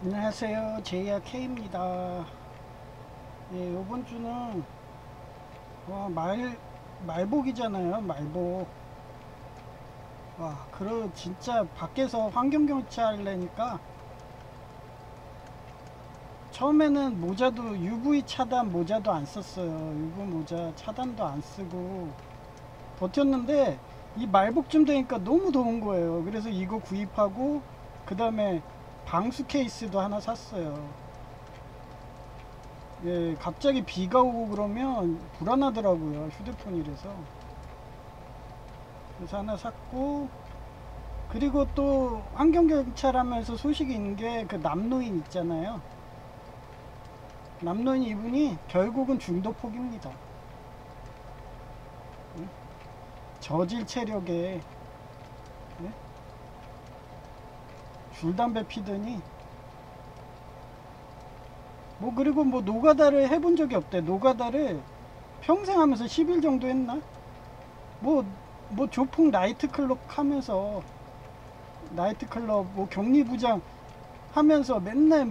안녕하세요. 제이야 K입니다. 예, 이번 주는 말복이잖아요. 말복. 진짜 밖에서 환경경치 하려니까 처음에는 모자도 UV 차단 모자도 안 썼어요. UV 모자 차단도 안 쓰고 버텼는데 이 말복쯤 되니까 너무 더운 거예요. 그래서 이거 구입하고 그 다음에 방수 케이스도 하나 샀어요. 예, 갑자기 비가 오고 그러면 불안하더라고요. 휴대폰이라서. 그래서 하나 샀고, 그리고 또 환경경찰 하면서 소식이 있는 게 그 남노인 있잖아요. 남노인 이분이 결국은 중도 포기입니다. 예? 저질 체력에 예? 줄담배 피더니 그리고 노가다를 해본 적이 없대. 노가다를 평생 하면서 10일 정도 했나? 뭐 조폭 나이트클럽 하면서 나이트클럽 격리부장 하면서 맨날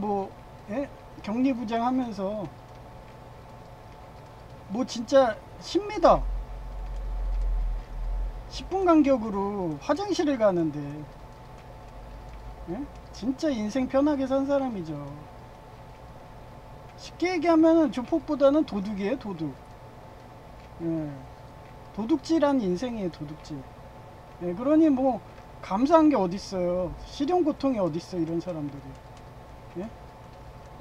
예? 격리부장 하면서 진짜 10m 10분 간격으로 화장실을 가는데 예? 진짜 인생 편하게 산 사람이죠. 쉽게 얘기하면 조폭보다는 도둑이에요. 도둑. 예. 도둑질한 인생이에요. 도둑질. 예, 그러니 감사한 게 어딨어요. 실형 고통이 어딨어. 이런 사람들이. 예?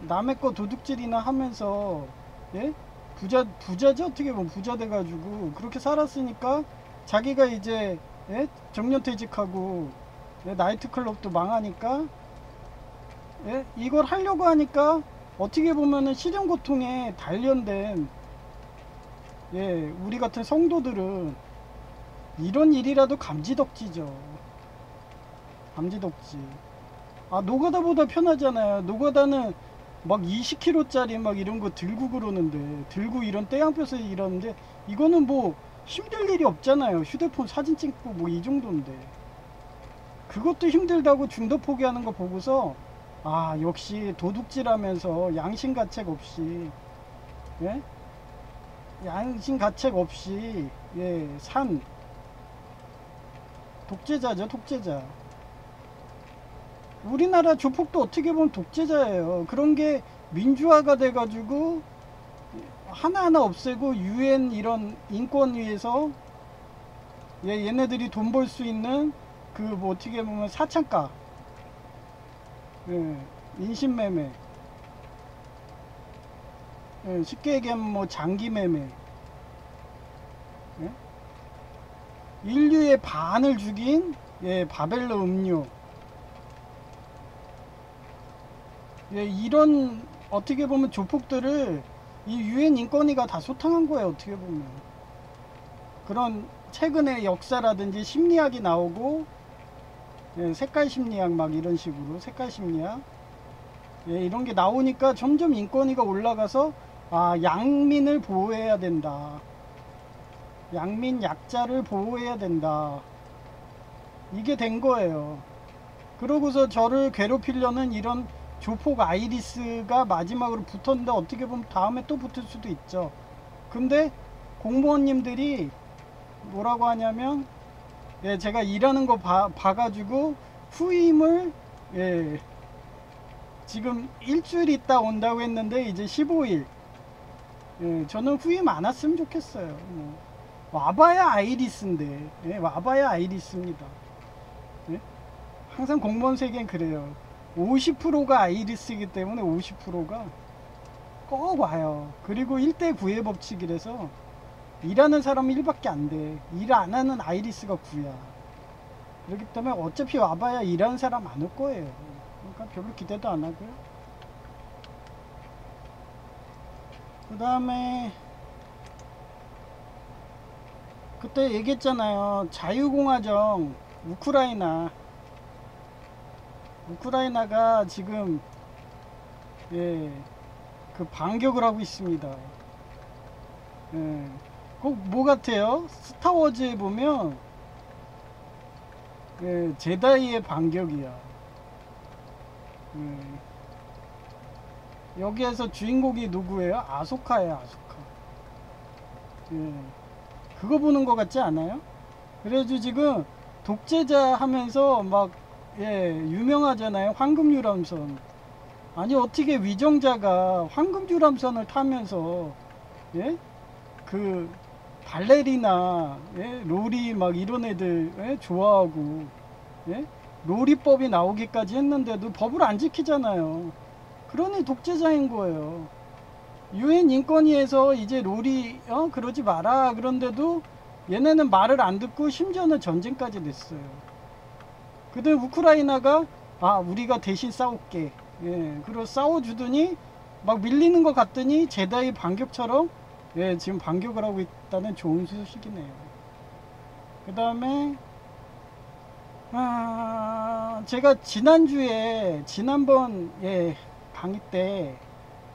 남의 거 도둑질이나 하면서 예? 부자죠. 어떻게 보면 부자 돼가지고 그렇게 살았으니까 자기가 이제 예? 정년퇴직하고 예? 나이트클럽도 망하니까 예? 이걸 하려고 하니까 어떻게 보면은 실형 고통에 단련된 예, 우리 같은 성도들은 이런 일이라도 감지덕지죠. 감지덕지. 노가다보다 편하잖아요. 노가다는 막 20kg짜리 막 이런 거 들고 그러는데, 들고 이런 떼양볕에 이러는데, 이거는 힘들 일이 없잖아요. 휴대폰 사진 찍고 이 정도인데. 그것도 힘들다고 중도 포기하는 거 보고서, 역시 도둑질하면서 양심가책 없이, 예? 양심가책 없이, 예, 산 독재자죠, 독재자. 우리나라 조폭도 어떻게 보면 독재자예요. 그런 게 민주화가 돼가지고 하나하나 없애고 유엔 이런 인권 위에서 얘네들이 돈 벌 수 있는 어떻게 보면 사창가, 예, 인신매매, 예, 쉽게 얘기하면 장기매매, 예? 인류의 반을 죽인 예, 바벨로 음료, 예, 이런 어떻게 보면 조폭들을 이 유엔 인권위가 다 소탕한 거예요. 어떻게 보면 그런 최근에 역사라든지 심리학이 나오고 예, 색깔 심리학 막 이런 식으로 색깔 심리학 예, 이런 게 나오니까 점점 인권위가 올라가서 양민을 보호해야 된다. 양민 약자를 보호해야 된다. 이게 된 거예요. 그러고서 저를 괴롭히려는 이런 조폭 아이리스가 마지막으로 붙었는데 어떻게 보면 다음에 또 붙을 수도 있죠. 근데 공무원님들이 뭐라고 하냐면 예, 제가 일하는 거 봐가지고 후임을 예, 지금 일주일 있다 온다고 했는데 이제 15일 예, 저는 후임 안 왔으면 좋겠어요. 와봐야 아이리스인데 예, 와봐야 아이리스입니다. 예? 항상 공무원 세계는 그래요. 50%가 아이리스이기 때문에 50%가 꼭 와요. 그리고 1대 9의 법칙이라서 일하는 사람은 1밖에 안 돼. 일 안 하는 아이리스가 9야. 그렇기 때문에 어차피 와봐야 일하는 사람 안 올 거예요. 그러니까 별로 기대도 안 하고요. 그 다음에 그때 얘기했잖아요. 자유공화정 우크라이나가 지금 예, 반격을 하고 있습니다. 예, 꼭 같아요? 스타워즈에 보면 예, 제다이의 반격이야. 예, 여기에서 주인공이 누구예요? 아소카예요, 아소카. 예. 그거 보는 것 같지 않아요? 그래가지고 지금 독재자 하면서 막, 예, 유명하잖아요. 황금유람선. 아니, 어떻게 위정자가 황금유람선을 타면서, 예? 그, 발레리나, 예? 로리 막 이런 애들, 예? 좋아하고, 예? 로리법이 나오기까지 했는데도 법을 안 지키잖아요. 그러니 독재자인 거예요. 유엔 인권위에서 이제 로리 그러지 마라 그런데도 얘네는 말을 안 듣고 심지어는 전쟁까지 냈어요. 그들 우크라이나가 우리가 대신 싸울게. 예, 그리고 싸워주더니 막 밀리는 것 같더니 제다이 반격처럼 예, 지금 반격을 하고 있다는 좋은 소식이네요. 그 다음에 제가 지난번 예, 강의 때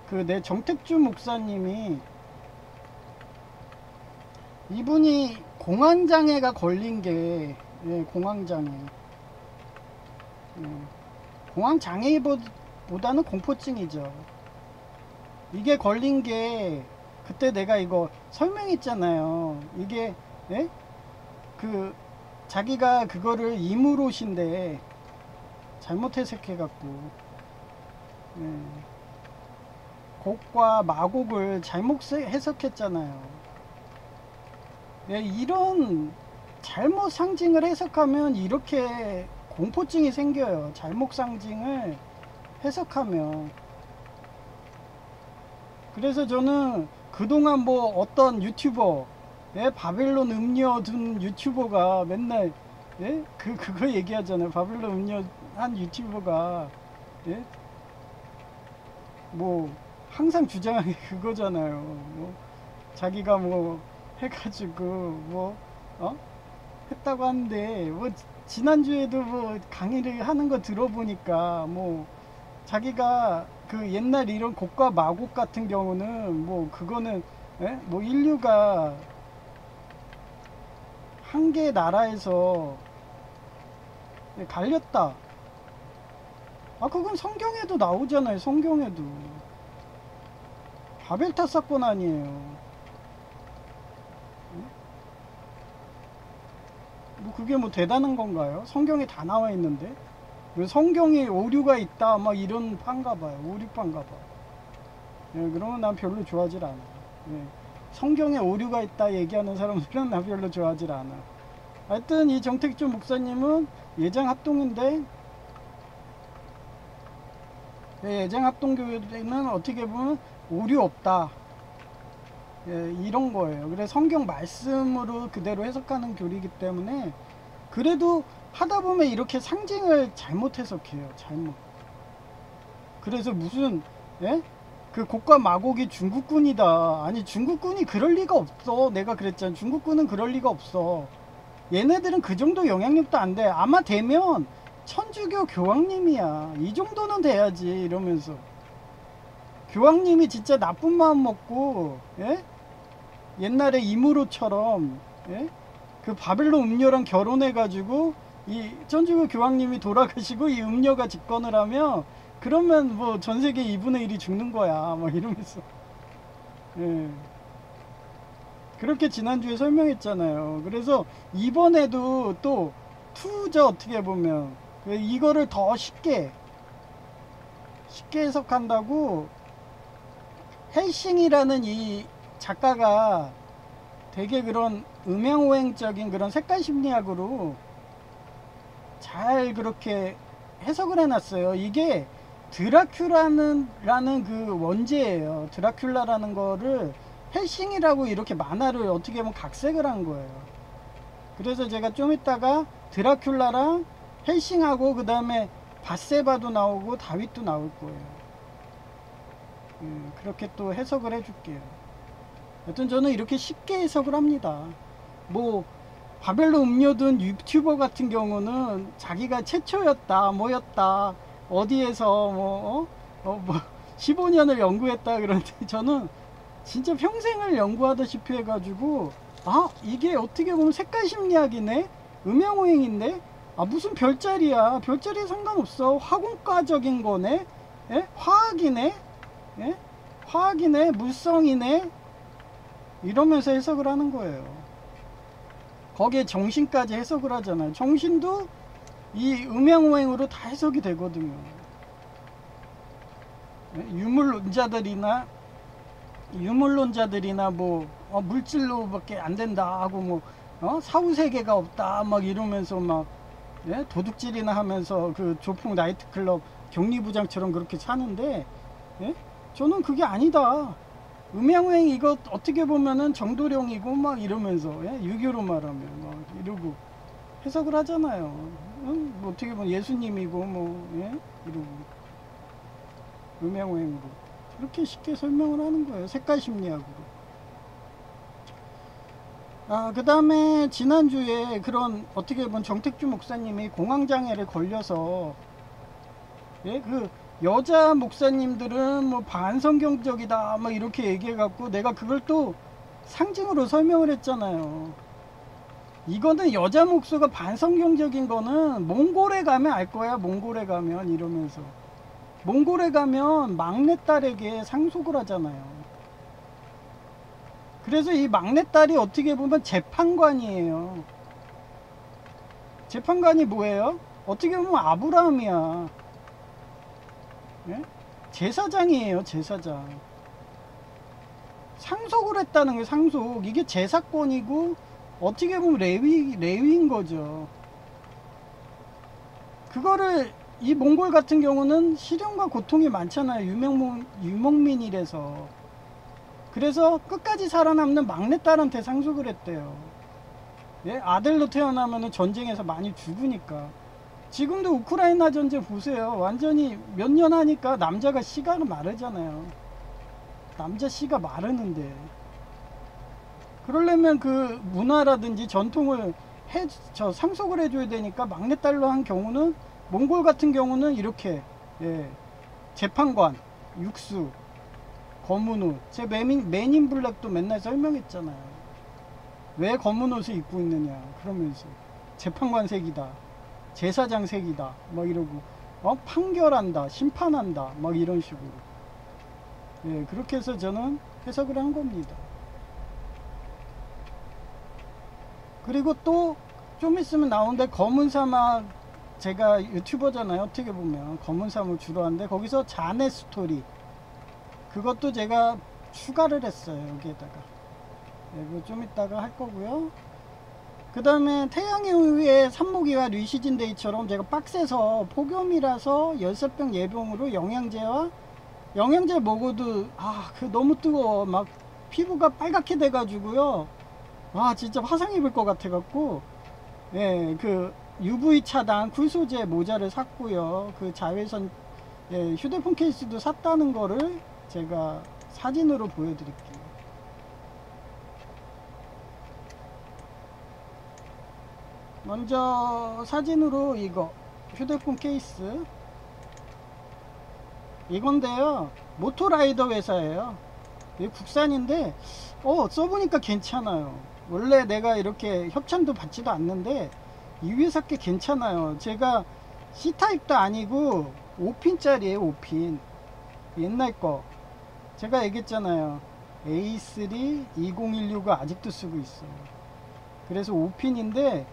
그 내 정택주 목사님이 이분이 공황장애가 걸린 게 예, 공황장애 공황장애보다는 공포증이죠. 이게 걸린 게 그때 내가 이거 설명했잖아요. 이게 예? 그 자기가 그거를 이물옷인데 잘못 해석해갖고 예. 곡과 마곡을 잘못 해석했잖아요. 예, 이런 잘못 상징을 해석하면 이렇게 공포증이 생겨요. 잘못 상징을 해석하면. 그래서 저는 그동안 뭐 어떤 유튜버 예, 바벨론 음료 둔 유튜버가 맨날 예? 그거 얘기하잖아요. 바벨론 음료 한 유튜버가 예? 뭐 항상 주장하는 게 그거잖아요. 뭐 자기가 뭐 해가지고 뭐 했다고 하는데 뭐 지난주에도 뭐 강의를 하는 거 들어보니까 뭐 자기가 그 옛날 이런 곡과 마곡 같은 경우는 뭐 그거는 예? 뭐 인류가 한 개 나라에서 갈렸다. 그건 성경에도 나오잖아요. 성경에도. 바벨탑 사건 아니에요. 뭐 그게 뭐 대단한 건가요? 성경에 다 나와 있는데. 성경에 오류가 있다 막 이런 판가 봐요. 오류판가 봐. 예, 그러면 난 별로 좋아하질 않아. 예, 성경에 오류가 있다 얘기하는 사람들은 난 별로 좋아하질 않아. 하여튼 이 정택주 목사님은 예장 합동인데 예장 합동교회는 어떻게 보면 오류 없다. 예, 이런 거예요. 그래서 성경 말씀으로 그대로 해석하는 교리이기 때문에 그래도 하다 보면 이렇게 상징을 잘못 해석해요. 잘못. 그래서 무슨 예? 그 곡과 마곡이 중국군이다. 아니 중국군이 그럴 리가 없어. 내가 그랬잖아. 중국군은 그럴 리가 없어. 얘네들은 그 정도 영향력도 안 돼. 아마 되면 천주교 교황님이야. 이 정도는 돼야지. 이러면서 교황님이 진짜 나쁜 마음 먹고 예? 옛날에 이무로처럼 예? 그 바벨론 음료랑 결혼해가지고 이 천주교 교황님이 돌아가시고 이 음료가 집권을 하면 그러면 뭐 전세계 2분의 1이 죽는 거야 막 이러면서 예. 그렇게 지난주에 설명했잖아요. 그래서 이번에도 또 투죠. 어떻게 보면 이거를 더 쉽게 해석한다고 헬싱이라는 이 작가가 되게 그런 음양오행적인 그런 색깔 심리학으로 잘 그렇게 해석을 해놨어요. 이게 드라큘라는 그 원제예요. 드라큘라라는 거를 헬싱이라고 이렇게 만화를 어떻게 보면 각색을 한 거예요. 그래서 제가 좀 이따가 드라큘라랑 헬싱하고 그 다음에 바세바도 나오고 다윗도 나올 거예요. 그렇게 또 해석을 해줄게요. 여튼 저는 이렇게 쉽게 해석을 합니다. 뭐 바벨론 음료든 유튜버 같은 경우는 자기가 최초였다 뭐였다 어디에서 뭐 15년을 연구했다 그러는데 저는 진짜 평생을 연구하다시피 해가지고 이게 어떻게 보면 색깔 심리학이네 음양오행인데 무슨 별자리야. 별자리에 상관없어. 화공과적인 거네. 예? 화학이네. 예? 화학이네, 물성이네, 이러면서 해석을 하는 거예요. 거기에 정신까지 해석을 하잖아요. 정신도 이 음양오행으로 다 해석이 되거든요. 유물론자들이나 뭐 물질로밖에 안 된다 하고 뭐 사후세계가 없다 막 이러면서 막 예? 도둑질이나 하면서 그 조폭 나이트클럽 격리부장처럼 그렇게 사는데, 예? 저는 그게 아니다. 음양오행 이거 어떻게 보면은 정도령이고 막 이러면서, 예? 유교로 말하면 막 이러고 해석을 하잖아요. 뭐 어떻게 보면 예수님이고 뭐, 예? 이러고 음양오행으로 그렇게 쉽게 설명을 하는 거예요. 색깔심리학으로. 그 다음에 지난주에 그런 어떻게 보면 정택주 목사님이 공황장애를 걸려서, 예, 그 여자 목사님들은 뭐 반성경적이다 막 이렇게 얘기해 갖고 내가 그걸 또 상징으로 설명을 했잖아요. 이거는 여자 목소가 반성경적인 거는 몽골에 가면 알 거야. 몽골에 가면 이러면서 몽골에 가면 막내딸에게 상속을 하잖아요. 그래서 이 막내딸이 어떻게 보면 재판관이에요. 재판관이 뭐예요? 어떻게 보면 아브라함이야. 예? 제사장이에요. 제사장. 상속을 했다는 게 상속. 이게 제사권이고 어떻게 보면 레위인 거죠. 그거를 이 몽골 같은 경우는 시련과 고통이 많잖아요. 유목민이라서. 그래서 끝까지 살아남는 막내딸한테 상속을 했대요. 예? 아들로 태어나면 전쟁에서 많이 죽으니까. 지금도 우크라이나 전쟁 보세요. 완전히 몇 년 하니까 남자가 씨가 마르잖아요. 남자 씨가 마르는데, 그러려면 그 문화라든지 전통을 상속을 해줘야 되니까 막내딸로 한 경우는, 몽골 같은 경우는 이렇게, 예, 재판관, 육수, 검은 옷. 제 맨인 블랙도 맨날 설명했잖아요. 왜 검은 옷을 입고 있느냐 그러면서 재판관 색이다, 제사장 색이다 막 이러고 판결한다, 심판한다 막 이런 식으로. 예, 그렇게 해서 저는 해석을 한 겁니다. 그리고 또 좀 있으면 나오는데, 검은 사막, 제가 유튜버잖아요. 어떻게 보면 검은 사막을 주로 하는데 거기서 자네 스토리, 그것도 제가 추가를 했어요. 여기에다가. 네, 그거 좀 이따가 할 거고요. 그 다음에 태양의 후예 산모기와 류시진데이처럼 제가 박스에서 폭염이라서 13병 예병으로 영양제 먹어도 그 너무 뜨거워. 막 피부가 빨갛게 돼 가지고요. 진짜 화상 입을 것 같아 갖고, 예, 그 UV 차단 쿨 소재 모자를 샀고요. 그 자외선, 예, 휴대폰 케이스도 샀다는 거를 제가 사진으로 보여드릴게요. 먼저 사진으로 이거 휴대폰 케이스 이건데요, 모토라이더 회사예요. 이게 국산인데 써보니까 괜찮아요. 원래 내가 이렇게 협찬도 받지도 않는데 이 회사 게 괜찮아요. 제가 C타입도 아니고 5핀짜리에요. 5핀 옛날 거 제가 얘기했잖아요. A3 2016을 아직도 쓰고 있어요. 그래서 5핀인데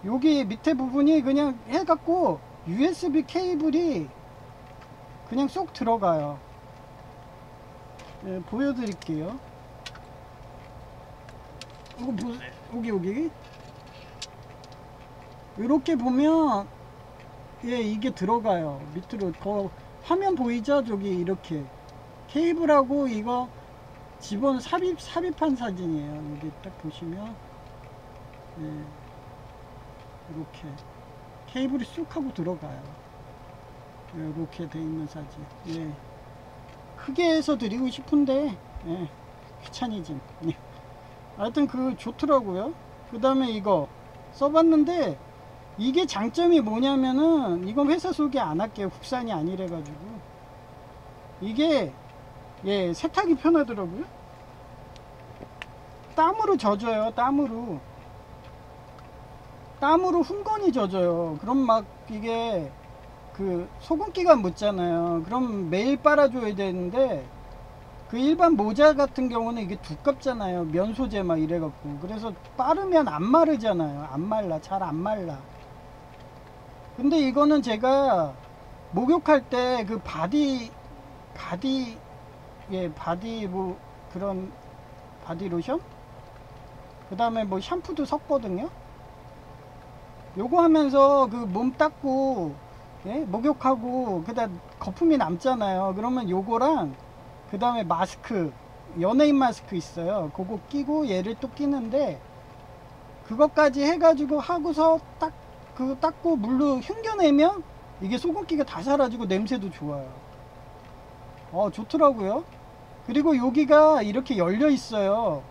여기 밑에 부분이 그냥 해갖고 USB 케이블이 그냥 쏙 들어가요. 예, 보여드릴게요. 이거 여기 이렇게 보면, 예, 이게 들어가요. 밑으로. 화면 보이죠? 저기 이렇게 케이블하고 이거 삽입한 사진이에요. 여기 딱 보시면, 예, 이렇게 케이블이 쑥 하고 들어가요. 이렇게 돼 있는 사진. 예, 크게 해서 드리고 싶은데, 예, 귀차니즘. 예. 하여튼 좋더라고요. 그 다음에 이거 써봤는데 이게 장점이 뭐냐면은, 이건 회사 소개 안 할게요. 국산이 아니래 가지고. 이게, 예, 세탁이 편하더라고요. 땀으로 젖어요. 땀으로 흥건히 젖어요. 그럼 막 이게 그 소금기가 묻잖아요. 그럼 매일 빨아줘야 되는데 그 일반 모자 같은 경우는 이게 두껍잖아요. 면 소재 막 이래갖고. 그래서 빠르면 안 마르잖아요. 안 말라. 잘 안 말라. 근데 이거는 제가 목욕할 때 그 바디 뭐 그런 바디 로션? 그 다음에 뭐 샴푸도 섞거든요. 요거 하면서 그 몸 닦고, 예? 목욕하고, 그다음 거품이 남잖아요. 그러면 요거랑, 그 다음에 마스크, 연예인 마스크 있어요. 그거 끼고 얘를 또 끼는데, 그것까지 해가지고 하고서 그거 닦고 물로 흉겨내면 이게 소금기가 다 사라지고 냄새도 좋아요. 좋더라고요. 그리고 여기가 이렇게 열려 있어요.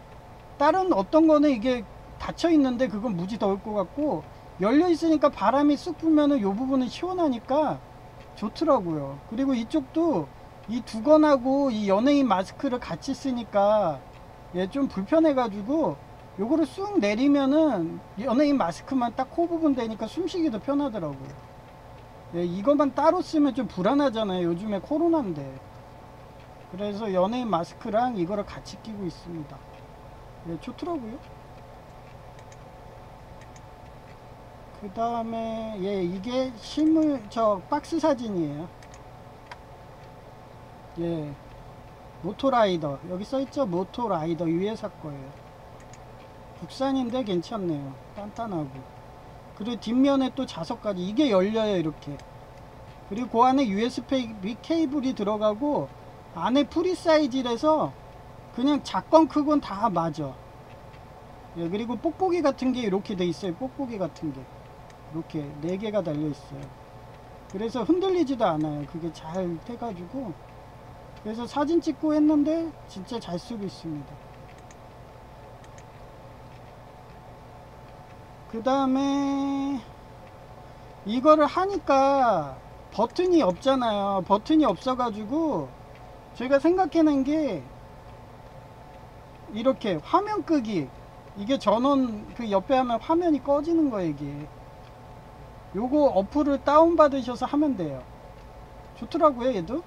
다른 어떤 거는 이게 닫혀 있는데 그건 무지 더울 것 같고, 열려 있으니까 바람이 쑥 불면은 요 부분은 시원하니까 좋더라고요. 그리고 이쪽도 이 두건하고 이 연예인 마스크를 같이 쓰니까 얘 좀 불편해 가지고 요거를 쑥 내리면은 연예인 마스크만 딱 코 부분 되니까 숨쉬기도 편하더라고요. 예, 이것만 따로 쓰면 좀 불안하잖아요. 요즘에 코로나인데. 그래서 연예인 마스크랑 이거를 같이 끼고 있습니다. 예, 좋더라고요. 그 다음에 예, 이게 실물 박스 사진이에요. 예, 모토라이더 여기 써있죠. 모토라이더 유해사 거예요. 국산인데 괜찮네요. 단단하고. 그리고 뒷면에 또 자석까지 이게 열려요. 이렇게. 그리고 그 안에 USB 케이블이 들어가고 안에 프리 사이즈라서 그냥 작건 크건 다 맞아. 예, 그리고 뽁뽁이 같은 게 이렇게 돼 있어요. 뽁뽁이 같은 게 이렇게 4개가 달려 있어요. 그래서 흔들리지도 않아요. 그게 잘 돼가지고. 그래서 사진 찍고 했는데 진짜 잘 쓰고 있습니다. 그 다음에 이거를 하니까 버튼이 없잖아요. 버튼이 없어가지고 제가 생각해낸 게 이렇게 화면 끄기, 이게 전원 그 옆에 하면 화면이 꺼지는 거예요. 이게 요거 어플을 다운 받으셔서 하면 돼요. 좋더라고요 얘도.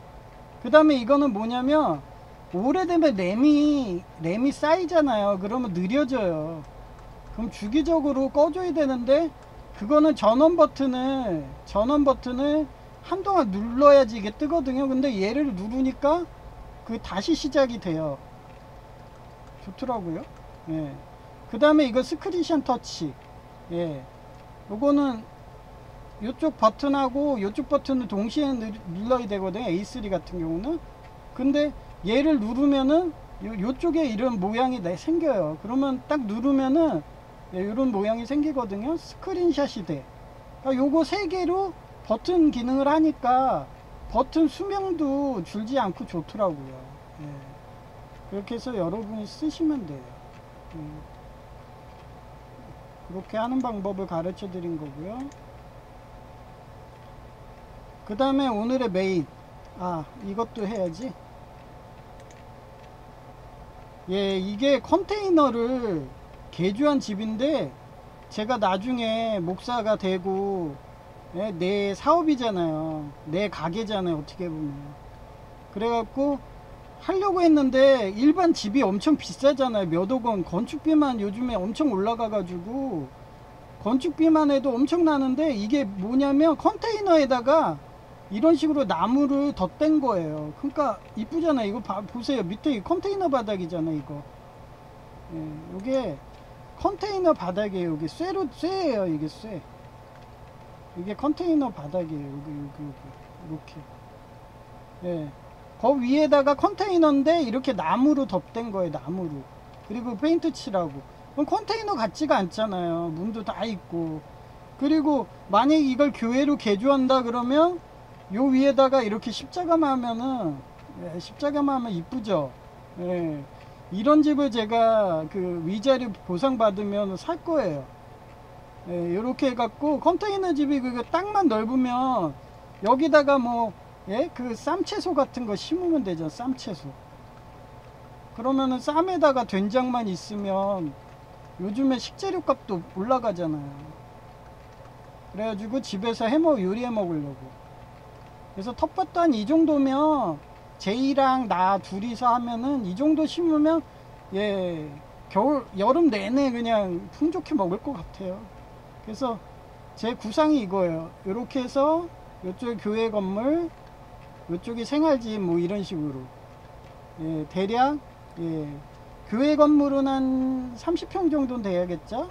그 다음에 이거는 뭐냐면 오래되면 램이 쌓이잖아요. 그러면 느려져요. 그럼 주기적으로 꺼줘야 되는데 그거는 전원 버튼을 한동안 눌러야지 이게 뜨거든요. 근데 얘를 누르니까 그 다시 시작이 돼요. 좋더라고요. 예. 그 다음에 이거 스크리션 터치. 예. 요거는 요쪽 버튼하고 요쪽 버튼을 동시에 눌러야 되거든요. A3 같은 경우는. 근데 얘를 누르면은 요쪽에 이런 모양이 생겨요. 그러면 딱 누르면은 이런 모양이 생기거든요. 스크린샷이 돼. 그러니까 요거 3개로 버튼 기능을 하니까 버튼 수명도 줄지 않고 좋더라고요. 예. 그렇게 해서 여러분이 쓰시면 돼요. 그렇게 하는 방법을 가르쳐 드린 거고요. 그 다음에 오늘의 메인, 이것도 해야지. 예, 이게 컨테이너를 개조한 집인데 제가 나중에 목사가 되고, 예, 내 사업이잖아요. 내 가게잖아요. 어떻게 보면. 그래갖고 하려고 했는데 일반 집이 엄청 비싸잖아요. 몇억 원. 건축비만 요즘에 엄청 올라가가지고 건축비만 해도 엄청 나는데, 이게 뭐냐면 컨테이너에다가 이런 식으로 나무를 덧댄 거예요. 그러니까 이쁘잖아요. 이거 보세요. 밑에 컨테이너 바닥이잖아요. 이거. 예, 이게 컨테이너 바닥이에요. 이게 쇠예요. 이게 쇠. 이게 컨테이너 바닥이에요. 여기 이렇게. 예. 그 위에다가 컨테이너인데 이렇게 나무로 덧댄 거예요. 나무로. 그리고 페인트 칠하고. 그럼 컨테이너 같지가 않잖아요. 문도 다 있고. 그리고 만약에 이걸 교회로 개조한다 그러면 요 위에다가 이렇게 십자가만 하면은, 예, 십자가만 하면 이쁘죠. 예. 이런 집을 제가 그 위자료 보상받으면 살 거예요. 예, 요렇게 해갖고 컨테이너 집이 그 땅만 넓으면 여기다가 뭐, 예, 그 쌈채소 같은 거 심으면 되죠. 쌈채소. 그러면은 쌈에다가 된장만 있으면 요즘에 식재료 값도 올라가잖아요. 그래가지고 집에서 요리해 먹으려고. 그래서 텃밭도 한 이 정도면 제이랑 나 둘이서 하면은 이 정도 심으면 예 겨울 여름 내내 그냥 풍족히 먹을 것 같아요. 그래서 제 구상이 이거예요. 이렇게 해서 이쪽에 교회 건물, 이쪽이 생활집 뭐 이런 식으로 예 대략 예 교회 건물은 한 30평 정도는 돼야겠죠.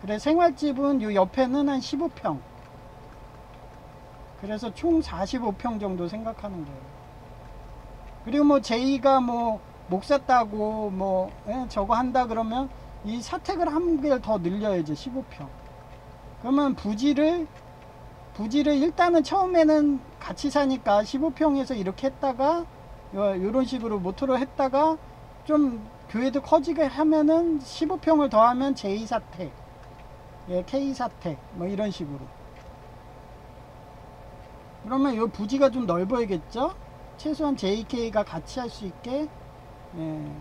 그래 생활집은 요 옆에는 한 15평. 그래서 총 45평 정도 생각하는 거예요. 그리고 뭐 제이가 뭐 목사 따고 뭐 저거 한다 그러면 이 사택을 한 개 더 늘려야죠. 15평. 그러면 부지를 일단은 처음에는 같이 사니까 15평에서 이렇게 했다가 요런 식으로 모토로 했다가 좀 교회도 커지게 하면은 15평을 더하면 제2사택 예, K사택 뭐 이런 식으로. 그러면 요 부지가 좀 넓어야겠죠. 최소한 JK가 같이 할 수 있게 예,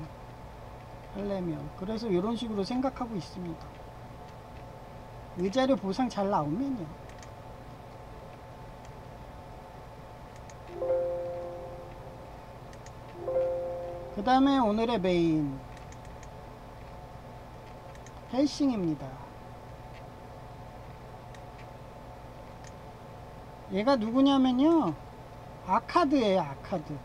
하려면. 그래서 이런 식으로 생각하고 있습니다. 의자료 보상 잘 나오면요. 그 다음에 오늘의 메인 헬싱입니다. 얘가 누구냐면요, 아카드예요. 아카드.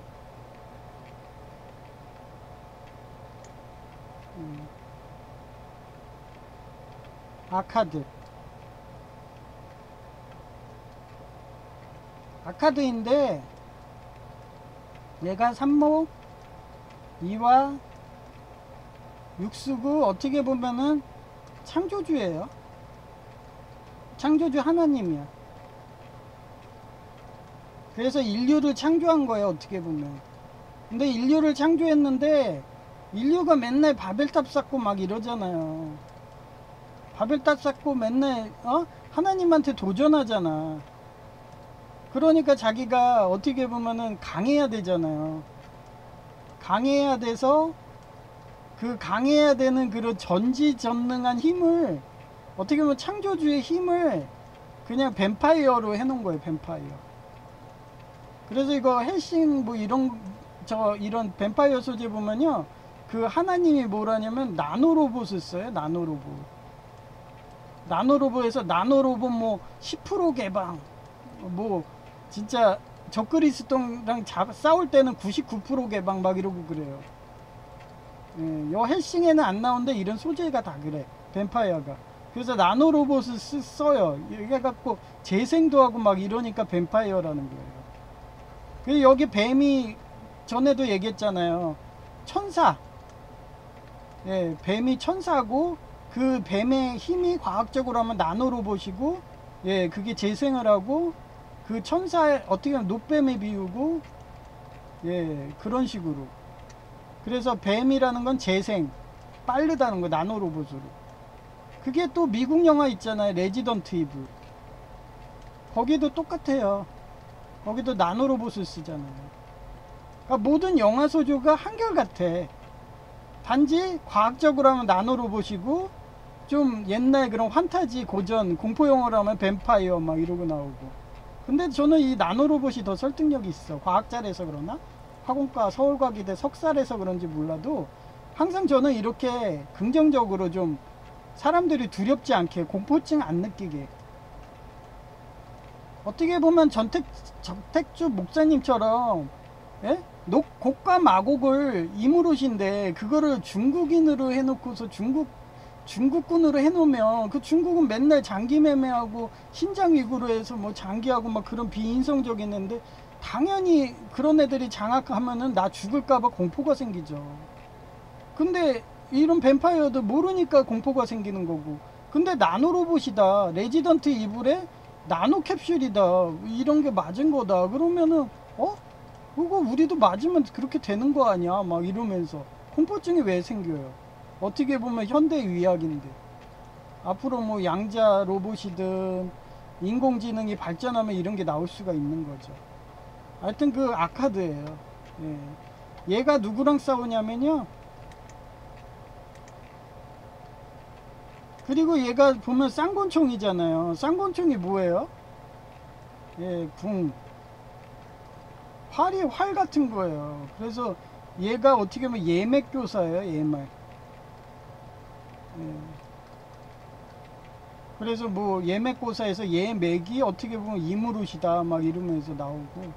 아카드. 아카드인데 얘가 삼목 2와 육수고 어떻게 보면은 창조주예요. 창조주 하나님이야. 그래서 인류를 창조한 거예요. 어떻게 보면. 근데 인류를 창조했는데 인류가 맨날 바벨탑 쌓고 막 이러잖아요. 바벨탑 쌓고 맨날 하나님한테 도전하잖아. 그러니까 자기가 어떻게 보면은 강해야 되잖아요. 강해야 돼서 그 강해야 되는 그런 전지전능한 힘을 어떻게 보면 창조주의 힘을 그냥 뱀파이어로 해놓은 거예요. 뱀파이어. 그래서 이거 헬싱 뭐 이런 뱀파이어 소재 보면요, 그 하나님이 뭐라냐면 나노로봇을 써요. 나노로봇에서 나노로봇 뭐 10% 개방, 뭐 진짜 적그리스도랑 싸울 때는 99% 개방 막 이러고 그래요. 예, 요 헬싱에는 안 나오는데 이런 소재가 다 그래. 뱀파이어가. 그래서 나노로봇을 써요. 이게 갖고 재생도 하고 막 이러니까 뱀파이어라는 거예요. 그리고 여기 뱀이 전에도 얘기했잖아요. 천사. 예, 뱀이 천사고 그 뱀의 힘이 과학적으로 하면 나노로봇이고, 예, 그게 재생을 하고 그 천사의 어떻게 보면 노뱀에 비우고, 예, 그런 식으로. 그래서 뱀이라는 건 재생, 빠르다는 거, 나노로봇으로. 그게 또 미국 영화 있잖아요. 레지던트 이블. 거기도 똑같아요. 거기도 나노로봇을 쓰잖아요. 그러니까 모든 영화 소조가 한결같아. 단지 과학적으로 하면 나노로봇이고, 좀 옛날 그런 환타지 고전 공포 영화로 하면 뱀파이어 막 이러고 나오고. 근데 저는 이 나노로봇이 더 설득력이 있어. 과학자라서 그러나? 화공과 서울과기대 석사라서 그런지 몰라도 항상 저는 이렇게 긍정적으로 좀 사람들이 두렵지 않게 공포증 안 느끼게. 어떻게 보면 전택주 목사님처럼, 예? 곡과 마곡을 이무롯인데 그거를 중국인으로 해놓고서 중국군으로 해놓으면 그 중국은 맨날 장기 매매하고 신장 위구르 해서 뭐 장기하고 막 그런 비인성적인 애인데, 당연히 그런 애들이 장악하면은 나 죽을까봐 공포가 생기죠. 근데 이런 뱀파이어도 모르니까 공포가 생기는 거고. 근데 나노로봇이다, 레지던트 이블에 나노 캡슐이다, 이런 게 맞은 거다 그러면은 그거 우리도 맞으면 그렇게 되는 거 아니야 막 이러면서 공포증이 왜 생겨요. 어떻게 보면 현대 의학인데. 앞으로 뭐 양자 로봇이든 인공지능이 발전하면 이런 게 나올 수가 있는 거죠. 하여튼 그 아카드예요. 예. 얘가 누구랑 싸우냐면요, 그리고 얘가 보면 쌍권총이잖아요. 쌍권총이 뭐예요? 예, 궁. 활이 활 같은 거예요. 그래서 얘가 어떻게 보면 예맥교사예요, 예맥. 예. 그래서 뭐 예맥고사에서 예맥이 어떻게 보면 이무릇이다 막 이러면서 나오고,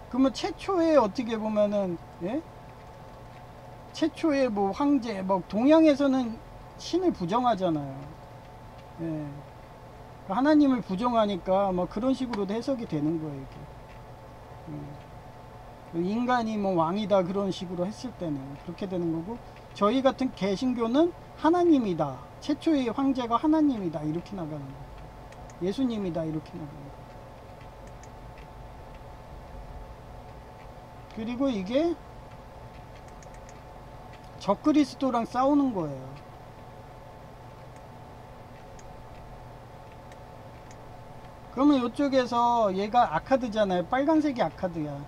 그러면 최초의 어떻게 보면은, 예? 최초의 뭐 황제, 뭐 동양에서는 신을 부정하잖아요. 예. 하나님을 부정하니까 뭐 그런 식으로도 해석이 되는 거예요, 이게. 인간이 뭐 왕이다 그런 식으로 했을 때는 그렇게 되는 거고, 저희 같은 개신교는 하나님이다, 최초의 황제가 하나님이다 이렇게 나가는 거예요. 예수님이다 이렇게 나가는 거예요. 그리고 이게 적그리스도랑 싸우는 거예요. 그러면 이쪽에서 얘가 아카드잖아요. 빨간색이 아카드야.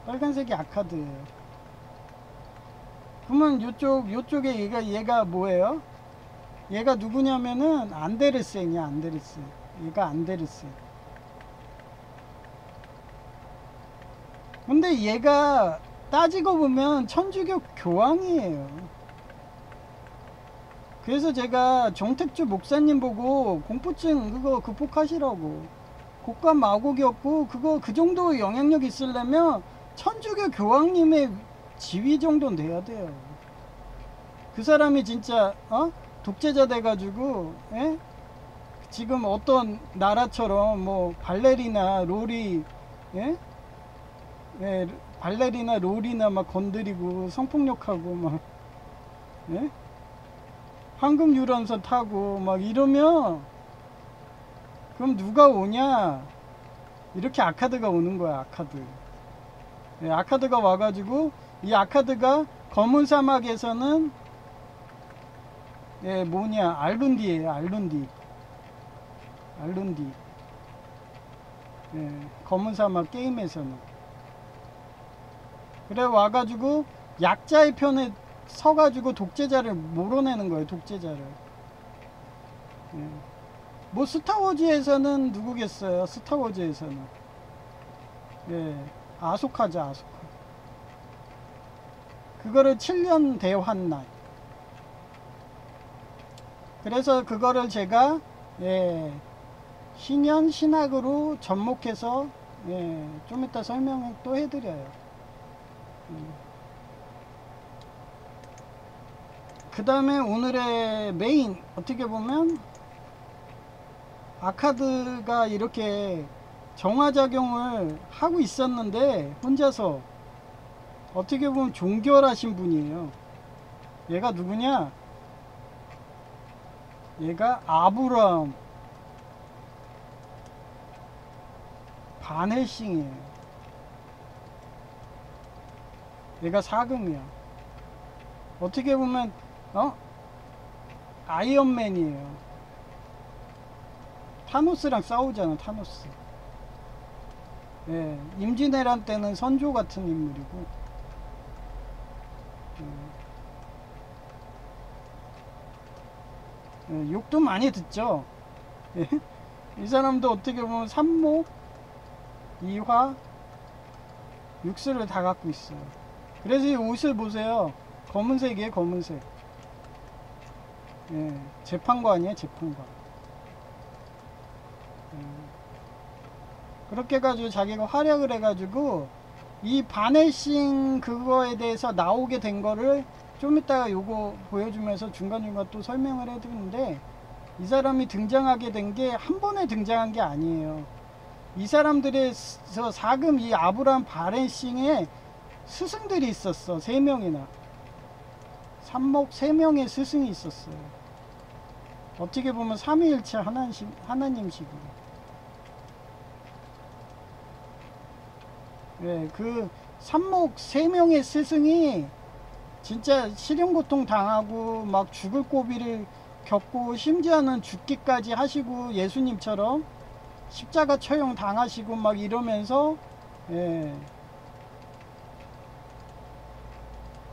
빨간색이 아카드예요. 그러면 요쪽에 얘가 뭐예요? 얘가 누구냐면은 안데르센이야, 안데르센. 얘가 안데르센. 근데 얘가 따지고 보면 천주교 교황이에요. 그래서 제가 정택주 목사님 보고 공포증 그거 극복하시라고, 곡간 마곡이었고, 그거 그 정도 영향력 있으려면 천주교 교황님의 지위 정도는 돼야 돼요. 그 사람이 진짜 독재자 돼가지고, 예? 지금 어떤 나라처럼 뭐 발레리나 롤이, 예? 예, 발레리나 롤이나 막 건드리고 성폭력하고 막, 예? 황금 유람선 타고 막 이러면 그럼 누가 오냐? 이렇게 아카드가 오는 거야, 아카드. 예, 아카드가 와가지고, 이 아카드가 검은 사막에서는, 예, 뭐냐, 알룬디에요, 알룬디. 알룬디. 예, 검은 사막 게임에서는. 그래 와가지고 약자의 편에 서가지고 독재자를 몰아내는 거예요, 독재자를. 예. 뭐 스타워즈에서는 누구겠어요? 스타워즈에서는, 예, 아소카죠, 아소카. 그거를 7년 대환날. 그래서 그거를 제가, 예, 신현 신학으로 접목해서, 예, 좀 이따 설명을 또 해드려요. 그 다음에 오늘의 메인, 어떻게 보면 아카드가 이렇게 정화작용을 하고 있었는데 혼자서, 어떻게 보면 종결하신 분이에요. 얘가 누구냐? 얘가 아브라함 반헬싱이에요. 얘가 사금이야. 어떻게 보면 아이언맨이에요. 타노스랑 싸우잖아, 타노스. 예, 임진왜란 때는 선조 같은 인물이고. 예, 욕도 많이 듣죠. 예? 이 사람도 어떻게 보면 삼목, 이화, 육수를 다 갖고 있어요. 그래서 이 옷을 보세요. 검은색이에요, 검은색. 예, 재판관이에요, 재판관. 그렇게 해가지고 자기가 활약을 해가지고 이 바네싱 그거에 대해서 나오게 된 거를 좀 이따가 요거 보여주면서 중간중간 또 설명을 해드리는데, 이 사람이 등장하게 된 게 한 번에 등장한 게 아니에요. 이 사람들에서 사금 이 아브라함 바네싱의 스승들이 있었어. 3명이나. 삼목 3명의 스승이 있었어요. 어떻게 보면 삼위일체 하나님식으로. 예, 그 삼목 3명의 스승이 진짜 실형고통 당하고 막 죽을 고비를 겪고, 심지어는 죽기까지 하시고, 예수님처럼 십자가 처형 당하시고 막 이러면서, 예,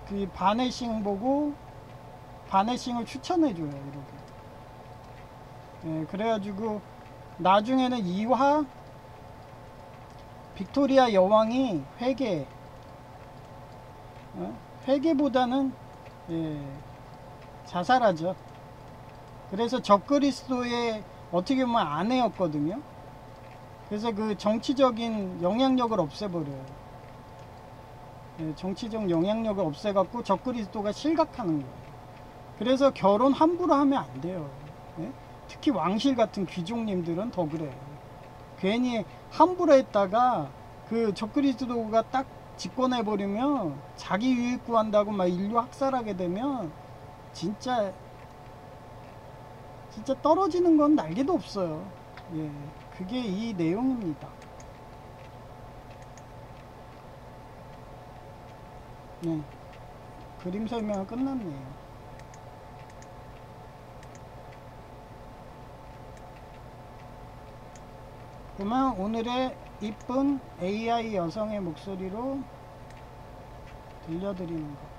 그 바네싱 보고 바네싱을 추천해줘요, 이렇게. 예, 그래가지고 나중에는 이화, 빅토리아 여왕이 회개보다는 자살하죠. 그래서 적그리스도의 어떻게 보면 아내였거든요. 그래서 그 정치적인 영향력을 없애버려요. 정치적 영향력을 없애갖고 적그리스도가 실각하는 거예요. 그래서 결혼 함부로 하면 안 돼요. 특히 왕실 같은 귀족님들은 더 그래요. 괜히 함부로 했다가 그 적그리스도가 딱 집권해버리면 자기 유익 구한다고 막 인류 학살하게 되면 진짜 떨어지는 건 날개도 없어요. 그게 이 내용입니다. 그림 설명은 끝났네요. 그러면 오늘의 이쁜 AI 여성의 목소리로 들려드리는 거.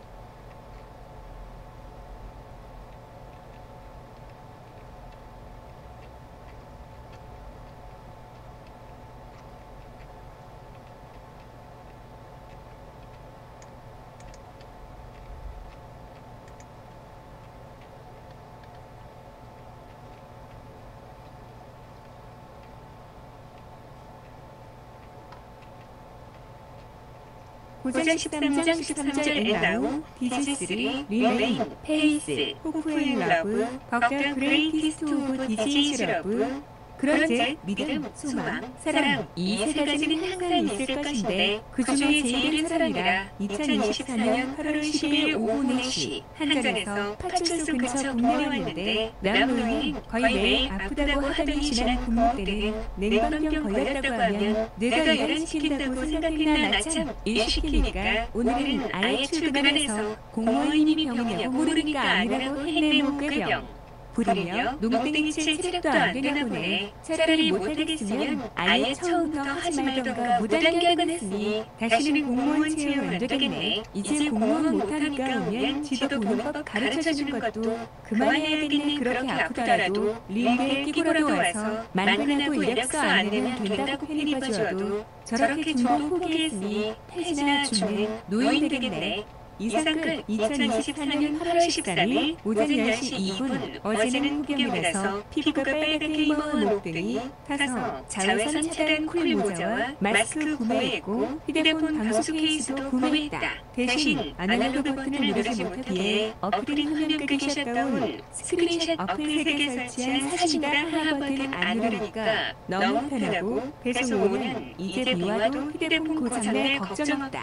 고전 13장 13절 엔나우, 디지3, 리메인, 페이스, 호프인 러브, 벅더 그레이티스트 오브 디지이즈러브. 그런즉 믿음, 소망, 사랑 이 세 가지는 항상 있을 것인데 그 중에 제일은 사랑이라. 2024년 8월 10일 오후 4시 한전에서 파출소 근처 국내에 왔는데 남노인은 거의 매일 아프다고 하더니 지난 군무 때는 냉방병 걸렸다고 하면 내가 일을 시킨다고 생각했나 나참 일 시키니까 오늘은 아예 출근 안 해서 공무원님이 병이냐고 모르니까 아니라고 했네. 목괴병 부리며 농땡이 칠 체력도 안 되나 보네. 차라리 못하겠으면 아예 처음부터 하지 말던가 무단결근 했으니 다시는 공무원 채용 안 되겠네. 이제 공무원 못하니까 오면 지도 보는 법 가르쳐주는 것도 그만해야겠네. 그렇게 아프더라도 링게에 끼고라도 와서 만반하고 이력서 안 내면 된다고 편히 봐줘도 저렇게 중복 포기했으니 폐지나 죽는 노인 되겠네. 이상 끝. 2024년 8월 13일 오전 10시 2분. 어제는 폭염이라서 피부가 빨갛게 희모한 목등이 타서 자외선 차단 쿨 모자와 마스크 구매했고 휴대폰 방수 케이스도 구매했다. 대신 아날로그 버튼을 누르지 못하기에 어플인 화면 끄기 셧다운 스크린샷 어플 3개 설치한 사진이다. 하하 버튼 안 누르니까 너무 편하고 배송 오는 이제 미와도 휴대폰 고장날 걱정 없다.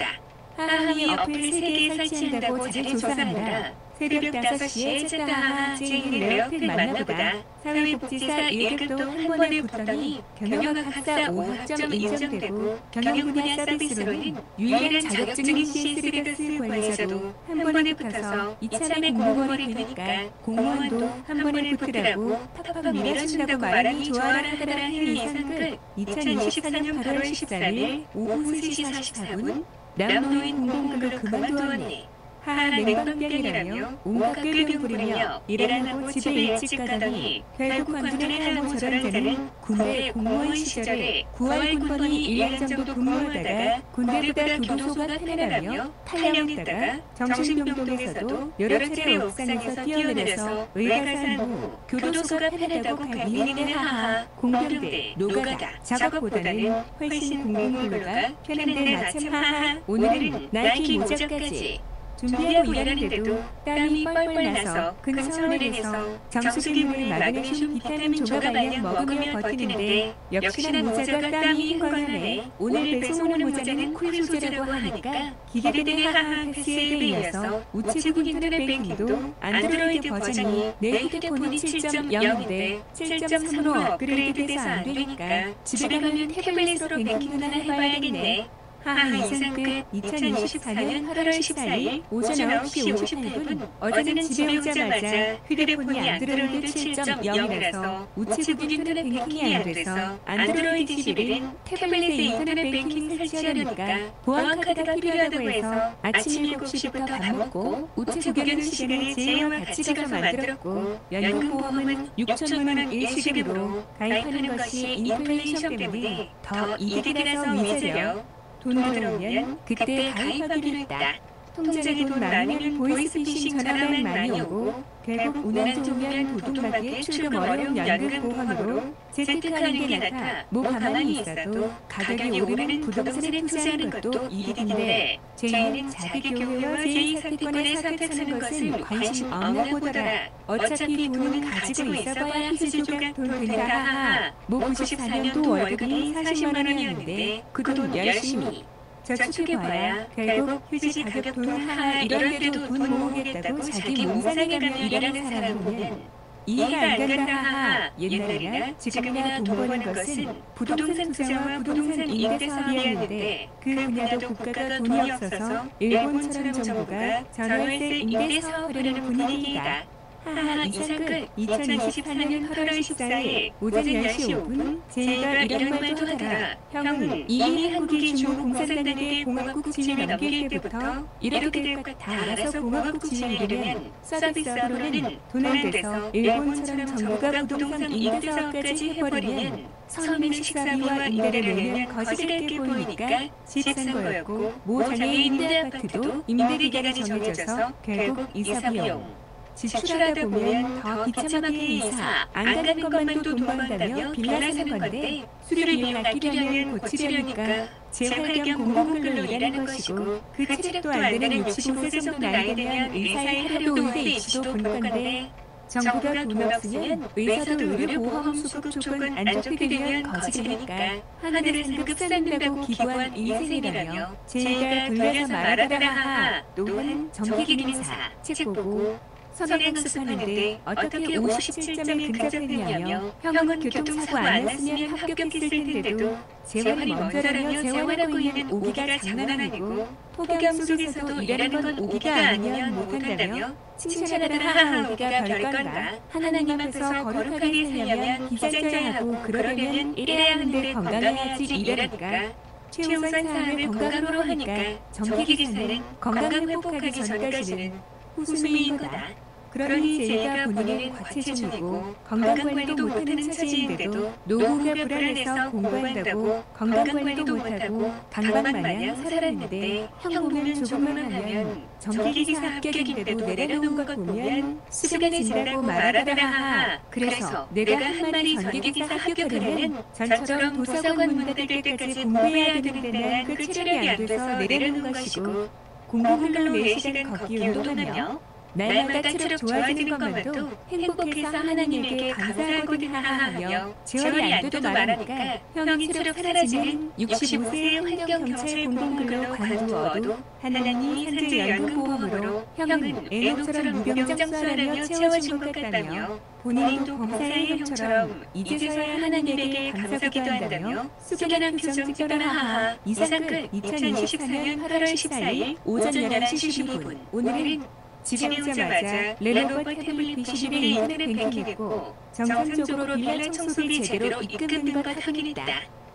하하미 어플 3개 설치한다고 자료 조사합니다. 새벽 5시에 쨌다하하 제인 레어펜 맞나보다. 사회복지사 1급도 한 번에 붙더니 경영학 학사 5학점 인정되고 경영 분야 서비스로는 유일한 자격증인 CS 관리자도 한 번에 붙어서 이참에 공무원이 되니까 공무원도 한 번에 붙으라고 팍팍 밀어준다고 말하니 좋아라 하더라. 해 이상 끝. 2024년 8월 14일 오후 3시 44분 남노인 공공근로 그만두었네. 하하 냉방병이라며 온갖 꾀병 부리며 일 안 하고 집에 일찍 가더니 결국 관둔을 하고 저런 자는 군대 공무원 시절에 9월 군번이 1년 정도 근무하다가 군대보다 교도소가 편하라며 탈영했다가 정신병동에서도 여러 차례 옥상에서 뛰어내려서 의가산 후 교도소가 편하다고 갈리네. 하하 공병대 노가다 작업보다는 훨씬 공공근로가 편한데 나참. 하하 오늘은 나이키 모자까지 준비하고 일하는데도 땀이 뻘뻘 나서 근처원에서 정수기물을 마그네슘 비타민 조각 알약 먹으며 버티는데 역시나 모자가 땀이 흰광하네. 오늘 배송 오는 모자는 쿨 소재라고 하니까 기대되네. 하하 패스에 이어서 우체국 인터넷 뱅킹도 안드로이드 버전이 내 휴대폰이 7.0인데 7.3으로 업그레이드 돼서 안 되니까 집에 가면 태블릿으로 뱅킹이나 해봐야겠네. 하하 이상 끝 2024년 8월 14일 오전 9시 58분 어제는 집에 오자마자 휴대폰이 안드로이드 7.0이라서 우체국 인터넷 뱅킹이 안 돼서 안드로이드 11인 태블릿에 인터넷 뱅킹 설치하려니까 보안카드가 필요하다고 해서 아침 7시부터 밥 먹고 우체국 여는 시간에 제이와 같이 가서 만들었고 연금보험은 6천만 원 일시금으로 가입하는 것이 인플레이션 때문에 더 이득이라서 위자료 돈 들어오면 그때 가입하기로 했다. 통장에 돈 많으면 보이스피싱 전화만 많이 오고 결국 운항종면 도둑맞기에 출금 어려운 연금보험으로 재테크하는 게 낫다. 뭐 가만히 있어도 가격이 오르는 부동산에 투자하는 것도 이득인데 제이는 자기 교회와 제2사태권을 선택하는 것은 관심 없나 보더라. 어차피 돈은 가지고 있어봐야 희주조각 돈 된다 하하. 뭐 94년도 월급이 40만 원이었는데 그 돈 열심히 저축해봐야 결국 휴지 가격 돈 하하 이런데도 돈 모으겠다고 자기 몸살에 가며 일하는 사람 보면 이해가 안 간다 하하. 옛날이나 지금이나 돈 버는 것은 부동산 투자와 부동산 임대 사업이었는데 그 분야도 국가가 돈이 없어서 일본처럼 정부가 전월세 임대 사업하려는 분위기이다. 하하 이상 끝 2024년 8월 14일 오전 10시 5분 제가 이런 말도 하더라. 형은 이미 한국의 주요 공사단에게 공화국 지위를 넘길 때부터 이렇게 될 것 다 알아서 공화국 지위를 이루면 서비스업으로는 돈 안 돼서 일본처럼 정부가 부동산 임대 사업까지 해버리면 서민 식사비와 임대를 내면 거시될 게 보이니까 집 산 거였고 모장애 임대 아파트도 임대 기간이 정해져서 결국 이사 비용 지출하다 보면 더 비참하게 이사 안 가는 것만도 돈 번다며 빌라 사는 건데 수리비용 아끼려면 고치려니까 재활 겸 공공근로 일하는 것이고 그 체력도 안 되는 65세 정도 나이 되면 의사의 하루 의대 입시도 본 건데 정부가 돈 없으면 의사도 의료보험 수급 조건 안 좋게 되면 거지되니까 하늘을 상급 쌓는다고 기부한 인생이라며 제가 돌려서 말하더라 하하. 또한 정기기림사 책 보고 선행학습하는데 어떻게 57점을 근접했냐며 형은 교통사고 안 났으면 합격했을 텐데도 재활이 먼저라며 재활하고 있는 오기가 장난 아니고 폭염 속에서도 일하는 건 오기가 아니면 못한다며 칭찬하더라 하하. 오기가 별건가. 하나님 앞에서 거룩하게 살려면 기자져야 하고 그러려면 일해야 하는데 건강해야지 일하니까 최우선 사항을 건강으로 하니까 정기기사는 건강 회복하기 전까지는 후수미인 거다. 그러니 제가 본인은 과체중이고 건강관리도 못하는 처지인데도 노후가 불안해서 공부한다고 건강관리도 못하고 강박마냥 살았는데 형 보면 조금만 하면 정기기사 합격인데도 내려놓은 것 보면 수간해진다고 말하더라 하하. 그래서 내가 한 말이 정기기사 합격하려면 전처럼 도서관 문 닫을 때까지 공부해야 되는데 난 그 체력이 안 돼서 내려놓은 것이고 공부글로 4시간 걷기 운동하며 날마다 체력 좋아지는 것만도 행복해서 하나님에게 감사하거든 하하하며 재활이 안 돼도 말하니까 형이 체력 사라지는 65세의 환경경찰 공동근로 관두어도 하나님이 현재 연금보험으로 형은 애놈처럼 무병장 수하라며 채워준 것 같다며 본인도 범사의 형처럼 이제서야 하나님에게 감사기도 한다며 숙연한 표정 찍더라 하하. 이상 끝 2024년 8월 14일 오전 11시 12분 오늘은 집에 오자마자 레노버 태블릿 B11에 인터넷 뱅킹했고 정상적으로 빌라 청소비 제대로 입금된 것 확인했다.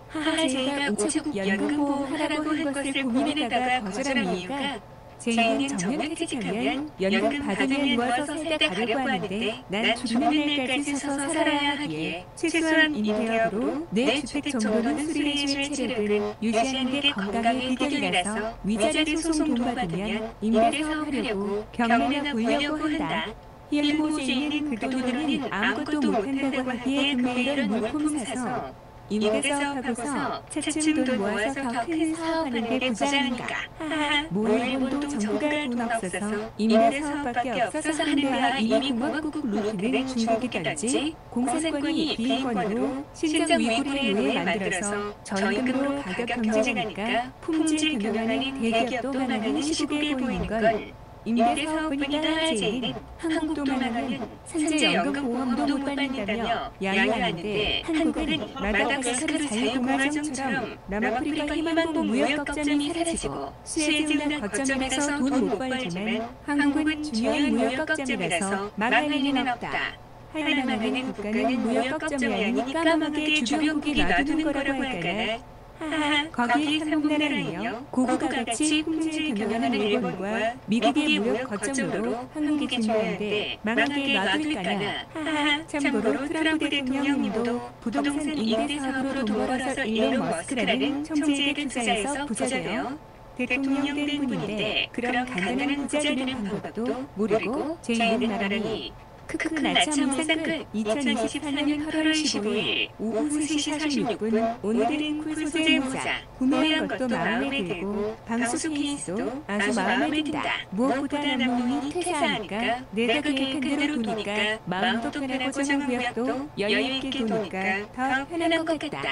하하 제가 우체국 연금보험 하라고 한 것을 고민하다가 거절한 이유가 제이는 정년퇴직하면 연금 받으면 모아서 살다 가려고 하는데 난 죽는 날까지 서서 살아야 하기에 최소한 인테리어로 내 주택 정도는 수리해줄 체력을 유지하는 게 건강의 비결이라서 위자료 소송 돈 받으면 임대 사업하려고 경매나 보려고 한다. 힐모제이는 그 돈으로는 아무것도 못한다고 하기에 금메이런 물품 사서 임대 사업하고서 차츰 돈 모아서 더 큰 사업하는 게 부자인가. 하하. 일본도 정부가 돈 없어서 임대 사업밖에 없어서 하는데야 이미 공화국 루트는 중국이든지 공사권이 비인권으로 신장 위구르의 노예 만들어서 저임금으로 가격 경쟁하니까 품질 경영하는 대기업도 망하는 시국에 보이는 건 임대사업분이다 하재에는 한국도 망하면 산재연금보험도 못 받는다며 야유하는데 한국은 마다가스카르 자유공화정처럼 남아프리카 희망봉 무역거점이 사라지고 수에즈운항 거점이라서 돈 못 벌지만 한국은 중요한 무역거점이라서 망할 일은 없다. 할 만한 국가는 무역거점이 아닌 까맣게 주변국이 놔두는 거라고 할까나. 하하, 거기에 한국나라는요 고국가같이 품질 경영하는 일본과 미국의 무역 거점으로 한국이 중요한데 망하게 놔둘까나. 하하, 참고로 트럼프 대통령님도 부동산 임대 사업으로 돈 벌어서 일론 머스크라는 총재에게 투자해서 부자돼요. 대통령 된 분인데 그런 간단한 부자 되는 방법도 모르고 죄 있는 나라니. 크크 나참 문상끝 2024년 8월 15일 오후 3시 46분 오늘은 쿨 소재 모자 구매한 것도 마음에 들고 방수 케이스도 아주 마음에 든다. 무엇보다 남문이 퇴사하니까 내가 계획한 대로 도니까 마음도 편하고 고정구역도 여유있게 도니까 더 편한 것 같다.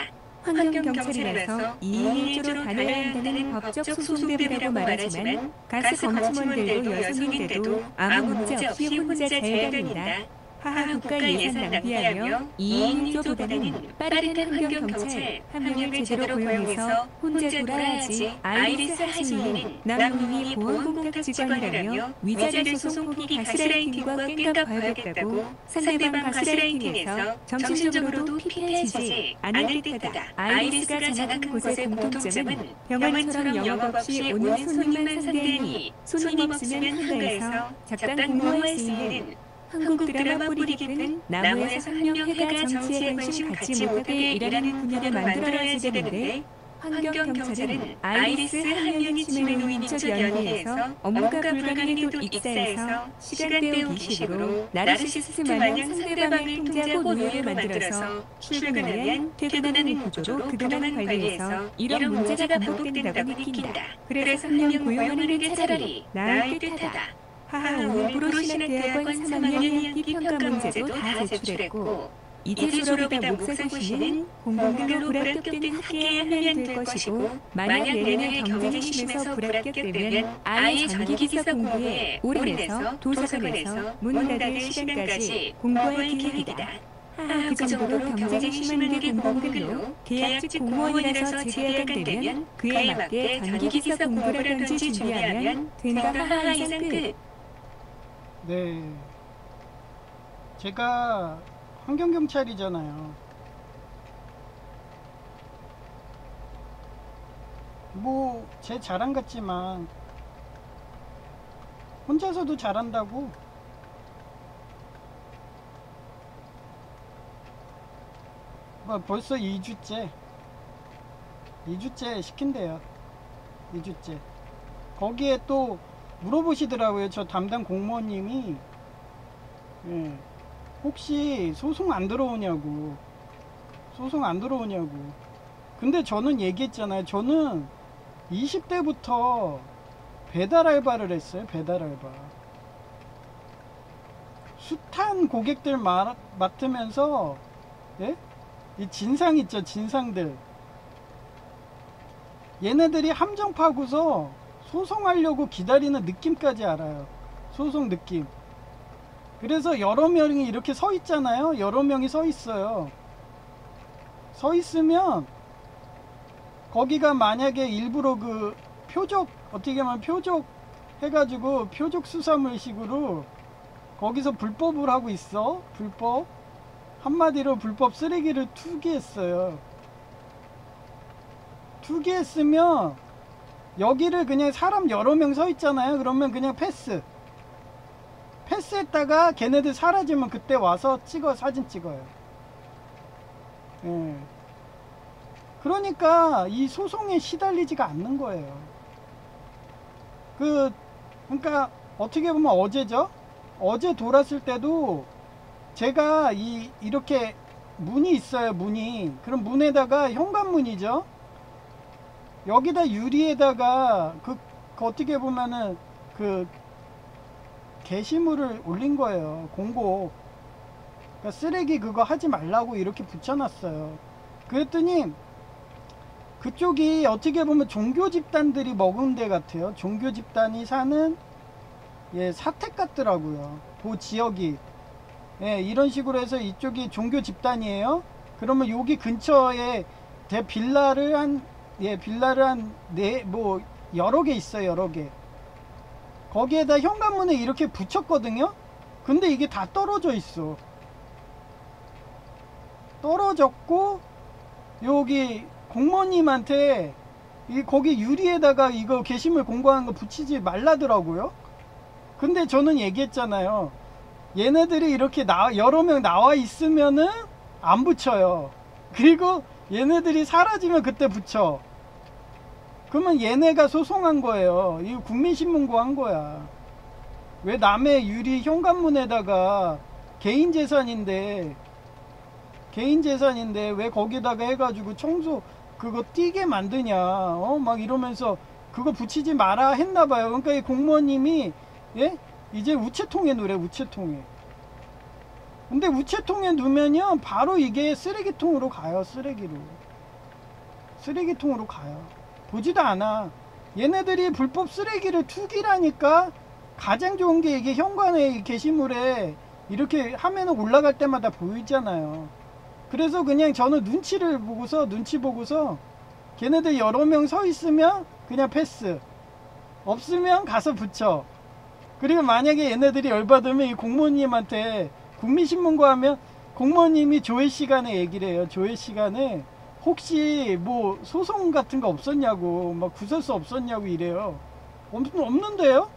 환경경찰이라서 2인 1조로 다녀야 한다는 법적 소송대부라고 말하지만 가스 검침원들도 여성인데도 아무 문제 없이 혼자 잘 다닌다. 하하 국가 예산 낭비하며 2인 1조보다는 빠르게 환경경찰 한 명을 제대로 고용해서 혼자 돌아야지. 아이리스 하시미는 남문이 보안공탁 직원이라며 위자료 소송 포기 가스라이팅과 꽹가 봐야겠다고 상대방 가스라이팅에서 정신적으로도 피폐해지지 않을 듯하다. 아이리스가 장악한 곳의 공통점은 병원처럼 영업 없이 오는 손님만 상대하니 손님 없으면 한가해서 작당 공모할 수 있는 한국 드라마 뿌리 깊은 나무에서 한 명 해가 정치에 관심 갖지 못하게 일하는 분야를 만들어야지 되는데 환경경찰은 아이리스 한 명이 치매 노인적 연회에서 업무가 불가능해도 익사해서 시간 때우기 식으로 나르시시스트 마냥 상대방을 통제하고 노예로 만들어서 출근하면 퇴근하는 구조로 그동안 관리해서 이런 문제가 반복된다고 느낀다. 그래서 한 명 고용하는 게 차라리 나을 듯하다. 하하, 오브로 신학대학원 3학년 학기 평가 문제도 다 제출했고 이제 졸업이다 목사고시는 공공근로 불합격된 학계에 하면 될 것이고 만약 내년에 경쟁이 심해서 불합격되면 아예 전기기사 공부에 올인해서 도서관에서 문 닫을 시간까지 공부할 계획이다. 하하, 그 정도로 경쟁이 심한 게 공공근로 계약직 공무원이라서 재계약은 되면 그에 맞게 전기기사 공부라든지 준비하면 된다. 하하 이상 끝. 네, 제가 환경경찰이잖아요. 뭐 제 자랑 같지만 혼자서도 잘한다고. 뭐 벌써 2주째 시킨대요. 2주째. 거기에 또 물어보시더라고요. 저 담당 공무원님이 혹시 소송 안 들어오냐고. 근데 저는 얘기했잖아요. 저는 20대부터 배달 알바를 했어요. 배달 알바. 숱한 고객들 맡으면서 이 진상 있죠. 진상들. 얘네들이 함정 파고서 소송하려고 기다리는 느낌까지 알아요. 소송 느낌. 그래서 여러 명이 이렇게 서 있잖아요. 여러 명이 서 있어요. 서 있으면 거기가 만약에 일부러 그 표적, 어떻게 보면 표적 해가지고 표적 수사물 식으로 거기서 불법을 하고 있어. 불법. 한마디로 불법 쓰레기를 투기했어요. 투기했으면 여기를 그냥 사람 여러 명 서 있잖아요. 그러면 그냥 패스했다가 걔네들 사라지면 그때 와서 사진 찍어요. 그러니까 이 소송에 시달리지가 않는 거예요. 그러니까 어떻게 보면 어제죠. 어제 돌았을 때도 제가 이렇게 문이 있어요. 문이. 그럼 문에다가 현관문이죠. 여기다 유리에다가 그 어떻게 보면은 그 게시물을 올린 거예요. 공고. 그러니까 쓰레기 그거 하지 말라고 이렇게 붙여놨어요. 그랬더니 그쪽이 어떻게 보면 종교 집단들이 먹은 데 같아요. 종교 집단이 사는 예, 사택 같더라고요. 그 지역이. 예, 이런 식으로 해서 이쪽이 종교 집단이에요. 그러면 여기 근처에 빌라를 한, 예, 빌라를 한 뭐 여러 개 있어요. 여러 개. 거기에다 현관문에 이렇게 붙였거든요. 근데 이게 다 떨어져 있어. 떨어졌고, 여기 공무원님한테 거기 유리에다가 이거 게시물 공고하는 거 붙이지 말라더라고요. 근데 저는 얘기했잖아요. 얘네들이 이렇게 여러 명 나와 있으면은 안 붙여요. 그리고 얘네들이 사라지면 그때 붙여. 그러면 얘네가 소송한 거예요. 이거 국민신문고 한 거야. 왜 남의 유리 현관문에다가 개인 재산인데 왜 거기다가 해가지고 청소 그거 띄게 만드냐, 막 이러면서 그거 붙이지 마라 했나봐요. 그러니까 이 공무원님이, 예? 이제 우체통에 누래, 우체통에. 근데 우체통에 누면요 바로 이게 쓰레기통으로 가요. 쓰레기통으로 가요. 보지도 않아. 얘네들이 불법 쓰레기를 투기라니까. 가장 좋은 게 이게 현관에 게시물에 이렇게 하면은 올라갈 때마다 보이잖아요. 그래서 그냥 저는 눈치 보고서 걔네들 여러 명 서 있으면 그냥 패스, 없으면 가서 붙여. 그리고 만약에 얘네들이 열받으면 이 공무원님한테 국민신문고 하면 공무원님이 조회 시간에 얘기를 해요. 조회 시간에 혹시 뭐 소송 같은 거 없었냐고, 막 구설수 없었냐고 이래요. 없는데요?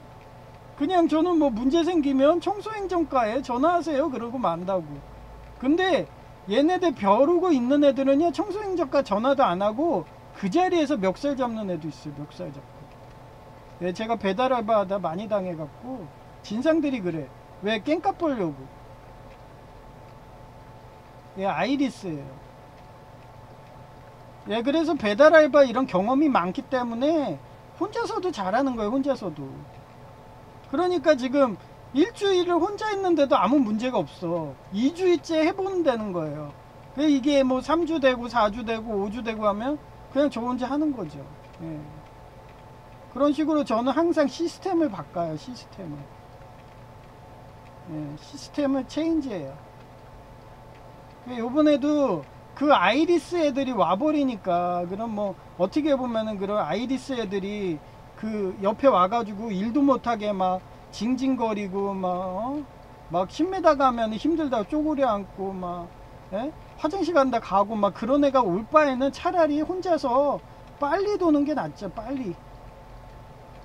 그냥 저는 뭐 문제 생기면 청소행정과에 전화하세요 그러고 만다고. 근데 얘네들 벼르고 있는 애들은요 청소행정과 전화도 안 하고 그 자리에서 멱살 잡는 애도 있어요. 멱살 잡고. 예, 제가 배달 알바하다 많이 당해갖고 진상들이 그래. 왜? 깽값 벌려고. 예, 아이리스예요. 예, 그래서 배달 알바 이런 경험이 많기 때문에 혼자서도 잘하는 거예요. 혼자서도. 그러니까 지금 일주일을 혼자 했는데도 아무 문제가 없어. 2주일째 해본다는 거예요. 이게 뭐 3주 되고 4주 되고 5주 되고 하면 그냥 저 혼자 하는 거죠. 예. 그런 식으로 저는 항상 시스템을 바꿔요. 시스템을. 예, 시스템을 체인지해요. 요번에도 그 아이리스 애들이 와버리니까, 그럼 뭐 어떻게 보면은 그런 아이리스 애들이 그 옆에 와가지고 일도 못하게 막 징징거리고 막 10m 가면 힘들다고 쪼그려 앉고 막, 예? 화장실 간다 가고 막 그런 애가 올 바에는 차라리 혼자서 빨리 도는 게 낫죠. 빨리.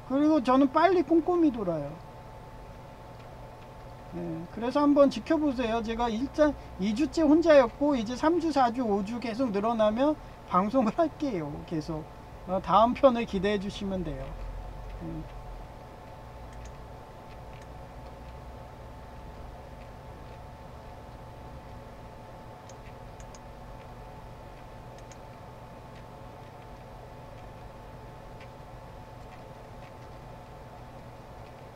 그리고 저는 빨리 꼼꼼히 돌아요. 예, 그래서 한번 지켜보세요. 제가 일단 2주째 혼자였고 이제 3주 4주 5주 계속 늘어나면 방송을 할게요. 계속 다음 편을 기대해 주시면 돼요.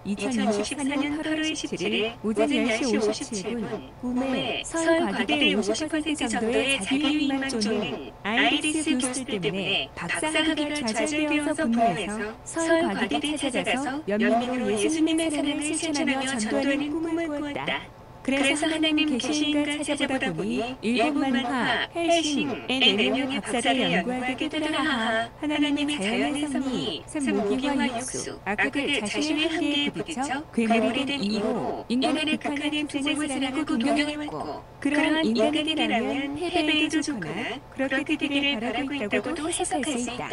2024년 8월 17일 오전 10시 57분 구매 서울과기대 50% 정도의 자기유익만 쫓는 아이리스 교수들 때문에 박사학위가 좌절되어서 분노해서 서울과기대 찾아가서 연민으로 예수님의 사랑을 실천하며 전도하는 꿈을 꾸었다. 그래서 하나님 계신가 찾아보다 보니 일본만화, 헬싱, 의 박사를 연구하게 되더라. 하나님의 자연의 섭리, 무기화 육수, 악을 자신의 한계에 부딪혀 괴물이 된 이후 인간의 극한의 투쟁을 사랑하고 동경해왔고, 그러한 인간들이라면 패배에도 좋거나 그렇게 되기를 바라고 있다고도 해석할 수 있다.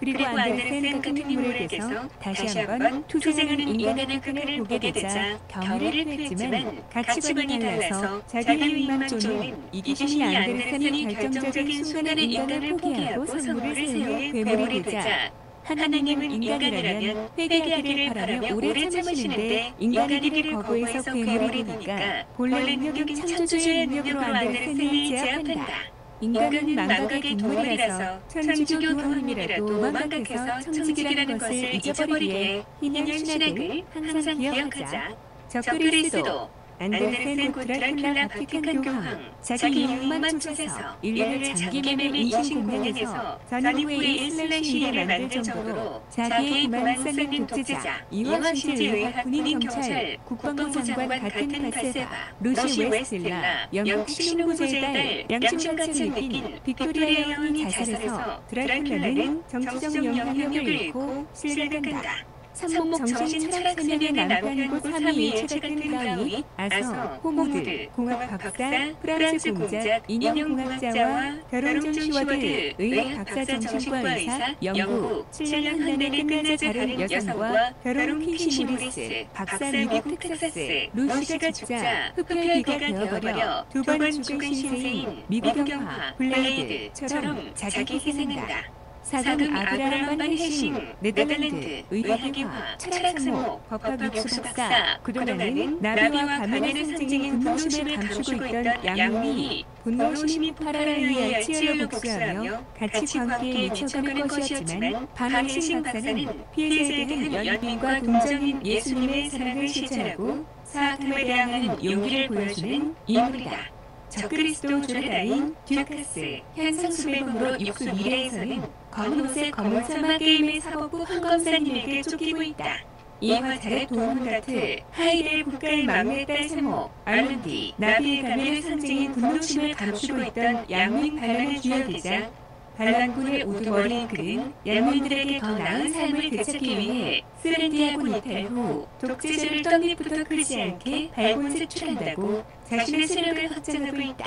그리고 안데르센 같은 인물에게서 다시 한번 투쟁하는 인간의 극한을 보게 되자 경의를 표했지만 가치관이 달라서 자기유익만 쫓는 이기심이 안데르센이 결정적인 순간에 인간을 포기하고 성물을 세우게 괴물이 되자 하나님은 인간이라면 회개하기를 바라며 오래 참으시는데 인간이기를 거부해서 괴물이 되니까 본래 능력인 창조주의 능력으로 안데르센을 제압한다. 인간은 망각의 동물이라서 천주교 교황님이라도 망각해서 천직이라는 것을 잊어버리게 희년 신학을 항상 기억하자. 적그리스도 안데르센 곧 드라큘라 바티칸 교황 자기 이용만 쫓아서 인류를 장기매매 인신공양에서 전임 후에 슬래시를 만들 정도로 자기의 그만 쌓는 독재자 이화 실제 의학 군인 경찰 국방부 장관 같은 발세바 루시 웨스틸라 영국 신혼부자의 딸 양심같이 느낀 빅토리아 여왕이 자살해서 드라큘라는 정치적 영향력을 잃고 실각한다. 삼목 정신 철학 세면의 남편이고 3위 일체 같은 브라우니, 아서, 호무드, 공학 박사, 프랑스 공작, 인형공학자와 결혼전 슈워드, 의학 박사 정신과 의사, 영국, 7년 한내를 끝내자 다른 여성과 결혼 퀸시 모리스, 박사 미국 텍사스, 루시가 죽자 흡혈귀가 되어버려 두 번 죽은 신세인 미국 영화 블레이드처럼 자기 희생한다. 사금 아브라함 반 헬싱, 네덜란드, 의학의화, 철학상목, 법학육수박사, 그동안은 나비와 가면의 상징인 분노심을 감추고 있던 양용이 분노심이 폭발하여 의해 치열로 복수하며 같이 관계에 미쳐가는 것이었지만 반 헬싱 박사는 피해자에 대한 연민과 공정인 예수님의 사랑을 실천하고 사악함에 대항하는 용기를 보여주는 인물이다. 적그리스도 조르다인 듀카스 현상수배범으로 육수 미래에서는 검은 옷의 검은 사막 게임의 사법부 황검사님에게 쫓기고 있다. 이와 자렛 도움가트 하이델 국가의 막내딸 세모 알른디 나비의 가면의 상징인 분노심을 감추고 있던 양민 반란의 주역이자 반란군의 우두머리인 그는 양민들에게 더 나은 삶을 되찾기 위해 스랜디아군 이탈 후 독재자를 떡잎부터 크지 않게 발본색출한다고 자신의 세력을 확장하고 있다.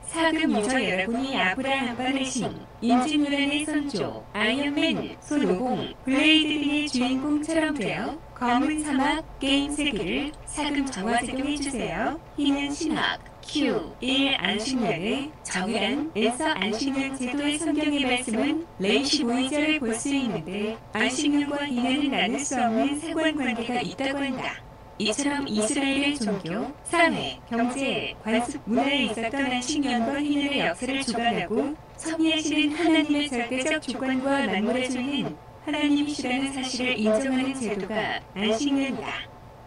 사금 유저 여러분이 아브라함 바레신, 인지누란의 선조, 아이언맨, 손오공, 블레이드 등의 주인공처럼 되어 검은 사막 게임 세계를 사금 정화제공해주세요. 희는 신학, Q, 1 안식년의 정의란 에서 안식년 제도의 성경의 말씀은 레이시 보이저를 볼 수 있는데 안식년과 희년은 나눌 수 없는 상관관계가 있다고 한다. 이처럼 이스라엘의 종교, 사회, 경제, 관습, 문화에 있었던 안식년과 희년의 역사를 주관하고 섭리하시는 하나님의 절대적 주권과 맞물어주는 하나님이시라는 사실을 인정하는 제도가 안식년이다.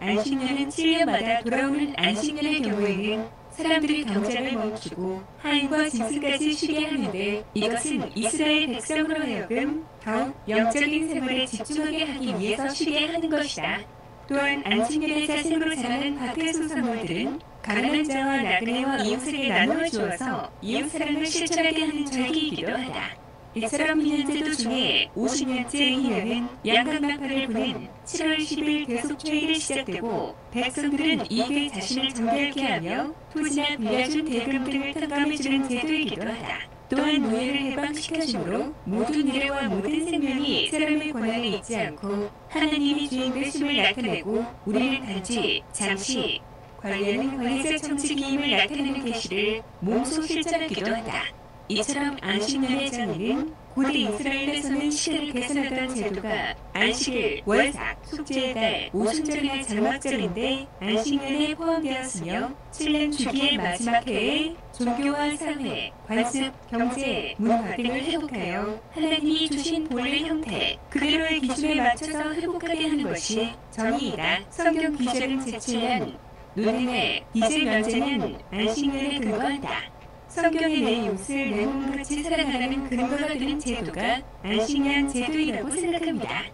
안식년은 7년마다 돌아오는 안식년의 경우에는 사람들이 경작을 멈추고 하인과 짐승까지 쉬게 하는데 이것은 이스라엘 백성으로 하여금 더욱 영적인 생활에 집중하게 하기 위해서 쉬게 하는 것이다. 또한 안식년의 자생으로 자라는 밭의 소산물들은 가난한 자와 나그네와 이웃에게 나누어 주어서 이웃사랑을 실천하게 하는 절기이기도 하다. 이처럼 희년제도 중에 50년째 희년은 양각마파를 보낸 7월 10일 대속초일에 시작되고 백성들은 이게 자신을 정결케 하며 토지나 빌려준 대금 등을 탕감해주는 제도이기도 하다. 또한 노예를 해방시켜주므로 모든 미래와 모든 생명이 사람의 권한에 있지 않고 하나님이 주인 되심을 나타내고 우리를 단지 잠시 관리하는 관리자 정치기임을 나타내는 계시를 몸소 실천하기도 하다. 이처럼 안식년의 정의는 고대 이스라엘에서는 시간을 계산하던 제도가 안식일, 월삭, 속죄의 달, 오순절이나 장막절인데 안식년에 포함되었으며 7년 주기의 마지막 해에 종교와 사회, 관습, 경제, 문화 등을 회복하여 하나님이 주신 본래 형태, 그대로의 기준에 맞춰서 회복하게 하는 것이 정의이다. 성경 기절은 제출한 눈의 이제 면제는 안식년에 근거한다. 성경의 내 이웃을 내 몸같이 사랑하는 근거가 되는 제도가 안식년 제도이라고 생각합니다.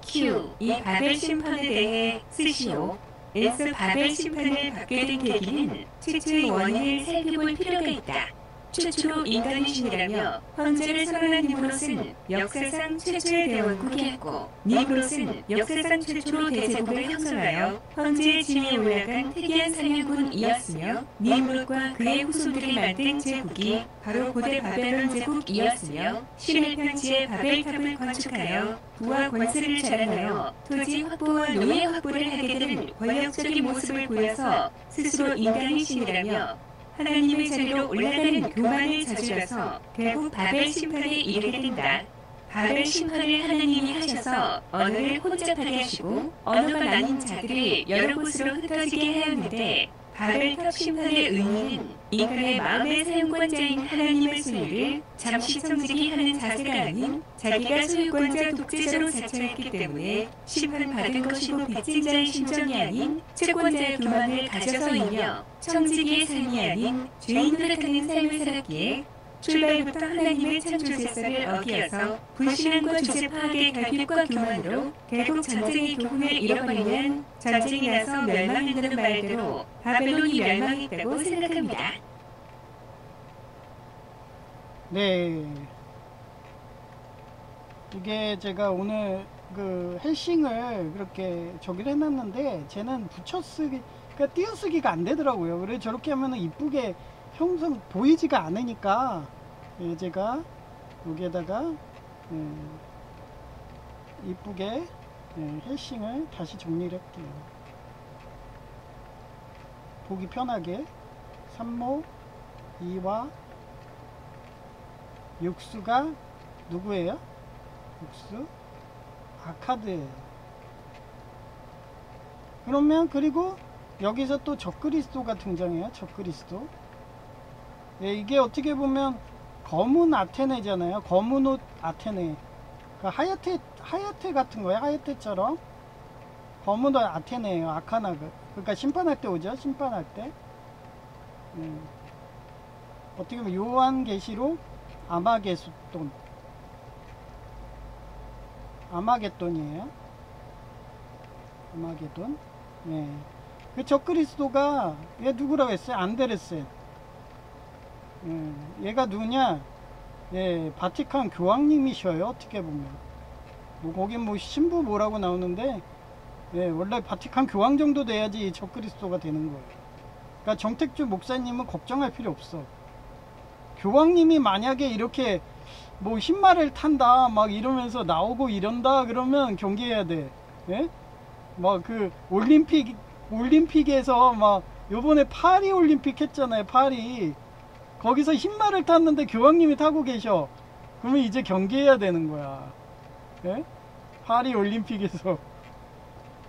Q. 이 바벨 심판에 대해 쓰시오. 에서 바벨 심판을 받게 된 계기는 최초의 원인을 살펴볼 필요가 있다. 최초로 인간이신이라며 황제를 선언한 니브롯은 역사상 최초의 대왕국이었고 니브롯은 역사상 최초로 대제국을 형성하여 황제의 지위에 올라간 특이한 사냥꾼이었으며 니브롯과 그의 후손들이 만든 제국이 바로 고대 바벨론 제국이었으며 신의 편지에 바벨탑을 건축하여 부와 권세를 자랑하여 토지 확보와 노예 확보를 하게 되는 권력적인 모습을 보여서 스스로 인간이신이라며 하나님의 자리로 올라가는 교만을 저질러서 결국 바벨 심판에 이르게 된다. 바벨 심판을 하나님이 하셔서 언어를 혼잡하게 하시고 언어가 나뉜 자들이 여러 곳으로 흩어지게 하였는데 바벨탑 심판의 의미는 인간의 마음의 사용권자인 하나님의 소유를 잠시 성직이 하는 자세가 아닌 자기가 소유권자 독재자로 자처했기 때문에 심판받은 것이고 빚진 자의 심정이 아닌 채권자의 교만을 가져서이며 청지기의 삶이 아닌 죄인 노릇하는 삶을 살았기에 출발부터 하나님의 창조 질서를 어기어서 불신앙과 주제 파악의 결핍과 교만으로 결국 전쟁의 교훈을 잃어버리면 전쟁이 나서 멸망한다는 말대로 바벨론이 멸망했다고 생각합니다. 네. 이게 제가 오늘 그 헬싱을 그렇게 저기를 해놨는데 쟤는 붙여쓰기, 그러니까 띄어쓰기가 안 되더라고요. 그래서 저렇게 하면은 이쁘게 형성 보이지가 않으니까 예, 제가 여기에다가 이쁘게 헬싱을 다시 정리를 할게요. 보기 편하게. 산모, 이와, 육수가 누구예요? 육수 아카드예요. 그러면 그리고 여기서 또 적그리스도가 등장해요. 적그리스도. 예, 이게 어떻게 보면 검은 아테네잖아요. 검은 옷 아테네. 그러니까 하야테 같은 거예요. 하야테처럼 검은 옷 아테네예요. 아카나그. 그러니까 심판할 때 오죠. 심판할 때. 어떻게 보면 요한계시록 아마게돈. 아마겟돈이에요. 아마게돈. 네. 그 적그리스도가 얘 누구라고 했어요? 안데레센. 얘가 누구냐? 예, 바티칸 교황님이셔요. 어떻게 보면. 뭐 거긴 뭐 신부 뭐라고 나오는데, 예, 원래 바티칸 교황 정도 돼야지 적그리스도가 되는 거예요. 그러니까 정택주 목사님은 걱정할 필요 없어. 교황님이 만약에 이렇게 뭐 흰말을 탄다 막 이러면서 나오고 이런다 그러면 경계해야 돼. 예? 막 그 올림픽에서 막 요번에 파리 올림픽 했잖아요. 파리. 거기서 흰말을 탔는데 교황님이 타고 계셔. 그러면 이제 경계해야 되는 거야. 예? 파리 올림픽에서.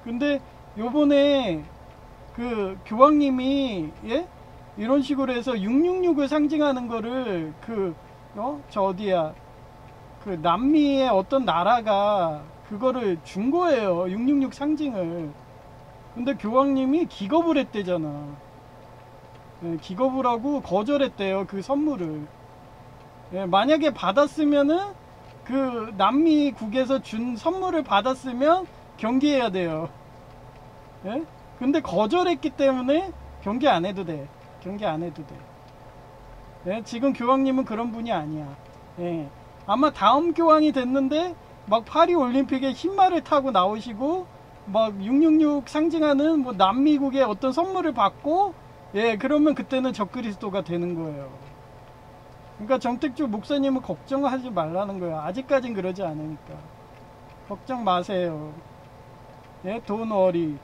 근데 요번에 그 교황님이 예? 이런 식으로 해서 666을 상징하는 거를 저 어디야? 그 남미의 어떤 나라가 그거를 준 거예요. 666 상징을. 근데 교황님이 기겁을 했대잖아. 예, 기겁을 하고 거절했대요. 그 선물을. 예, 만약에 받았으면은 그 남미국에서 준 선물을 받았으면 경계해야 돼요. 예? 근데 거절했기 때문에 경계 안 해도 돼. 경계 안 해도 돼. 예, 지금 교황님은 그런 분이 아니야. 예, 아마 다음 교황이 됐는데 막 파리 올림픽에 흰말을 타고 나오시고 막 666 상징하는 뭐 남미국의 어떤 선물을 받고 예, 그러면 그때는 적그리스도가 되는 거예요. 그러니까 정택주 목사님은 걱정하지 말라는 거예요. 아직까진 그러지 않으니까. 걱정 마세요. 예, 돈 워리.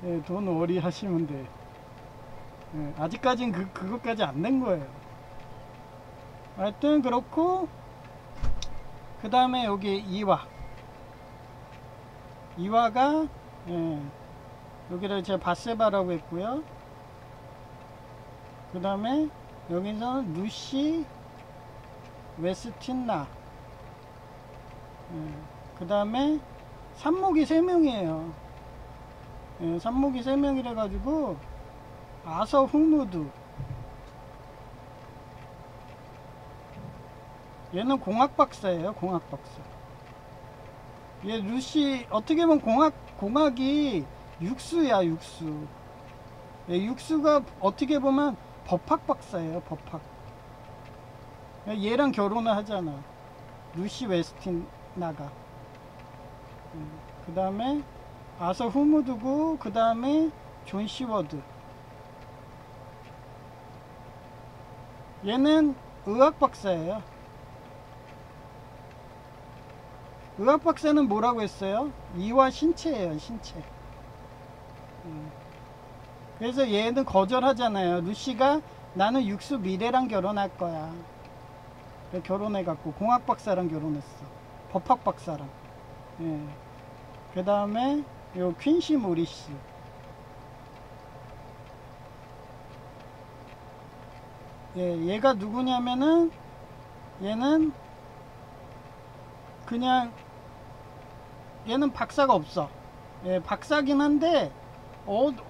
예, 돈 워리 하시면 돼. 예, 아직까진 그것까지 안 된 거예요. 하여튼 그렇고, 그 다음에 여기 이화가 예, 여기를 제가 바세바라고 했고요. 그 다음에 여기서 루시 웨스틴나. 예, 그 다음에 산목이 3명이에요. 예, 산목이 3명이라 가지고 아서 흑무드. 얘는 공학박사예요. 공학박사. 얘 루시 어떻게 보면 공학이 육수야. 육수. 예, 육수가 어떻게 보면 법학 박사예요. 법학. 얘랑 결혼을 하잖아. 루시 웨스틴나가. 그 다음에 아서 후무드고, 그 다음에 존 시워드. 얘는 의학 박사예요. 의학 박사는 뭐라고 했어요? 이와 신체예요. 신체. 그래서 얘는 거절하잖아요. 루시가 나는 육수 미래랑 결혼할 거야. 결혼해갖고 공학 박사랑 결혼했어. 법학 박사랑. 예. 그 다음에 요 퀸시 모리스. 예, 얘가 누구냐면은 얘는 그냥 얘는 박사가 없어. 예, 박사긴 한데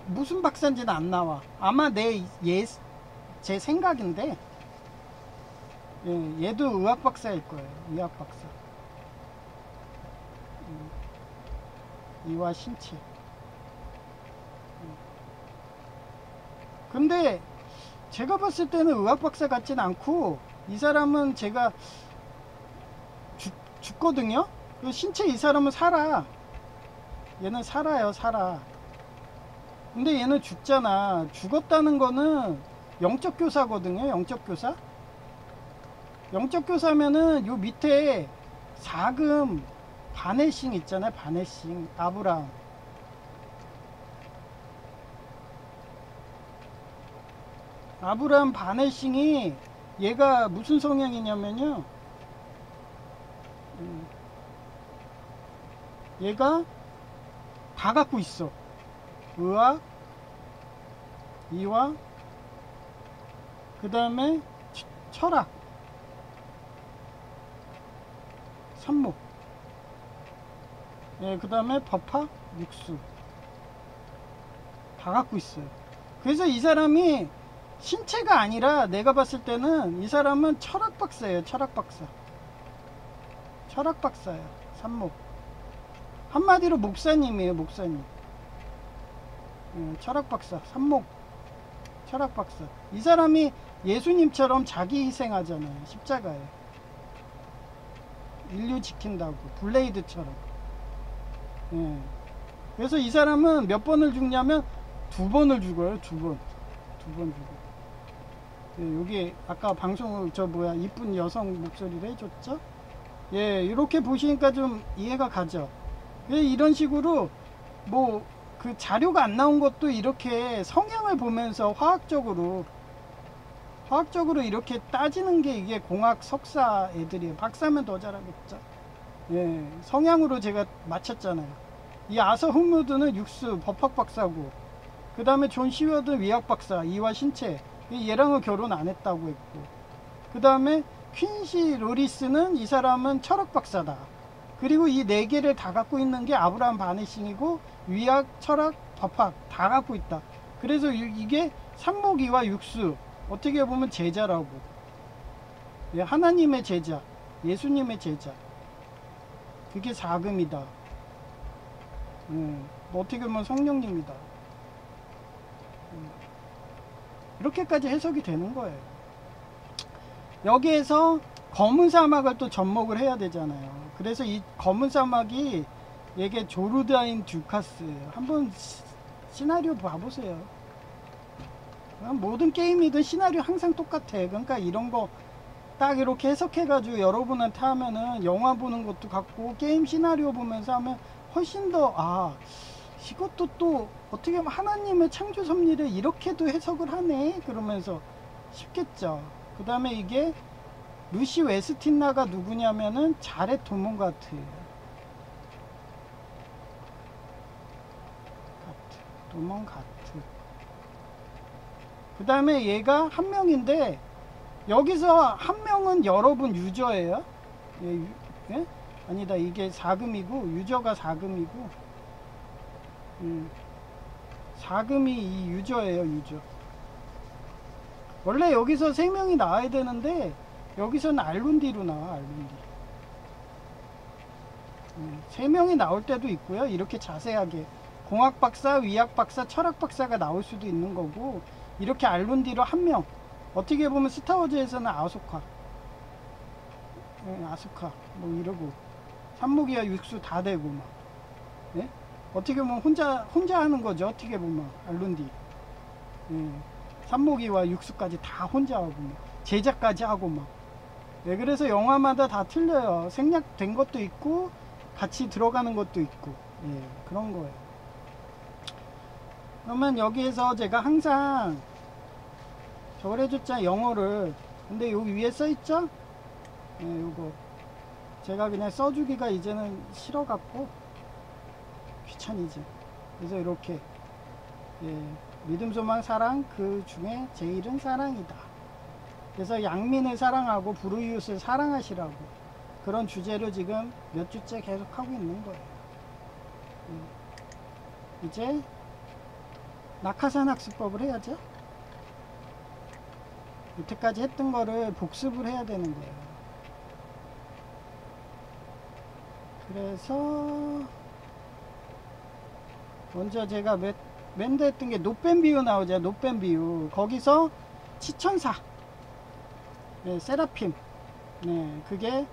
무슨 박사인지는 안 나와. 아마 제 생각인데 예, 얘도 의학 박사일 거예요. 의학 박사. 이와 신체. 근데 제가 봤을 때는 의학 박사 같진 않고 이 사람은 제가 죽거든요. 그 신체 이 사람은 살아. 얘는 살아요, 살아. 근데 얘는 죽잖아. 죽었다는 거는 영적 교사거든요. 영적 교사. 영적 교사면은 요 밑에 사금 바네싱 있잖아요. 바네싱 아브람. 아브람 바네싱이 얘가 무슨 성향이냐면요. 얘가 다 갖고 있어. 의학, 이화, 그 다음에 철학, 산목, 예, 그 다음에 법학, 육수 다 갖고 있어요. 그래서 이 사람이 신체가 아니라 내가 봤을 때는 이 사람은 철학 박사예요. 철학 박사. 철학 박사예요. 산목. 한마디로 목사님이에요. 목사님. 철학 박사. 산목. 철학 박사. 이 사람이 예수님처럼 자기 희생하잖아요. 십자가에. 인류 지킨다고. 블레이드처럼. 예. 그래서 이 사람은 몇 번을 죽냐면 2번을 죽어요. 2번. 2번 죽어. 예, 여기 아까 방송을 이쁜 여성 목소리를 해줬죠. 예, 이렇게 보시니까 좀 이해가 가죠. 예, 이런 식으로 그 자료가 안 나온 것도 이렇게 성향을 보면서 화학적으로 이렇게 따지는 게 이게 공학 석사 애들이에요. 박사면 더 잘하겠죠. 예, 성향으로 제가 맞췄잖아요. 이 아서 흑무드는 육수 법학 박사고, 그 다음에 존 시워드 위학 박사, 이화 신체. 얘랑은 결혼 안 했다고 했고, 그 다음에 퀸시 로리스는 이 사람은 철학 박사다. 그리고 이 4개를 다 갖고 있는 게 아브라함 바네싱이고, 위학, 철학, 법학 다 갖고 있다. 그래서 이게 산목이와 육수, 어떻게 보면 제자라고. 예, 하나님의 제자, 예수님의 제자. 그게 사금이다. 어떻게 보면 성령님이다. 이렇게까지 해석이 되는 거예요. 여기에서 검은 사막을 또 접목을 해야 되잖아요. 그래서 이 검은 사막이 이게 조르다인 듀카스예요. 한번 시나리오 봐보세요. 모든 게임이든 시나리오 항상 똑같아. 그러니까 이런 거 딱 이렇게 해석해가지고 여러분한테 하면은 영화 보는 것도 같고 게임 시나리오 보면서 하면 훨씬 더 이것도 또 어떻게 보면 하나님의 창조 섭리를 이렇게도 해석을 하네 그러면서 쉽겠죠. 그 다음에 이게 루시 웨스틴나가 누구냐면은 자렛 도몬가트예요. 도몬가트. 그 다음에 얘가 한 명인데 여기서 한 명은 여러분 유저예요. 예? 아니다, 이게 사금이고 유저가 사금이고, 사금이 이 유저예요. 유저. 원래 여기서 3명이 나와야 되는데 여기서는 알룬디로 나와. 알룬디. 3명이 나올 때도 있고요. 이렇게 자세하게 공학 박사, 위학 박사, 철학 박사가 나올 수도 있는 거고, 이렇게 알룬디로 1명. 어떻게 보면 스타워즈에서는 아소카, 아소카 뭐 이러고, 산목이와 육수 다 되고 막, 예? 어떻게 보면 혼자 하는 거죠. 어떻게 보면 알룬디, 산목이와 육수까지 다 혼자 하고 막, 제작까지 하고 막. 예, 그래서 영화마다 다 틀려요. 생략된 것도 있고 같이 들어가는 것도 있고, 예, 그런 거예요. 그러면 여기에서 제가 항상 저걸 해줬잖아, 영어를. 근데 여기 위에 써있죠? 예, 요거 제가 그냥 써주기가 이제는 싫어갖고 귀찮이지. 그래서 이렇게, 예, 믿음, 소망, 사랑, 그 중에 제일은 사랑이다. 그래서 양민을 사랑하고 불우이웃을 사랑하시라고 그런 주제로 지금 몇 주째 계속 하고 있는 거예요. 이제 낙하산 학습법을 해야죠. 여태까지 했던 거를 복습을 해야 되는 거예요. 그래서 먼저 제가 맨날 했던 게 노뱀 비유 나오죠. 노뱀 비유. 거기서 치천사, 네, 세라핌, 네, 그게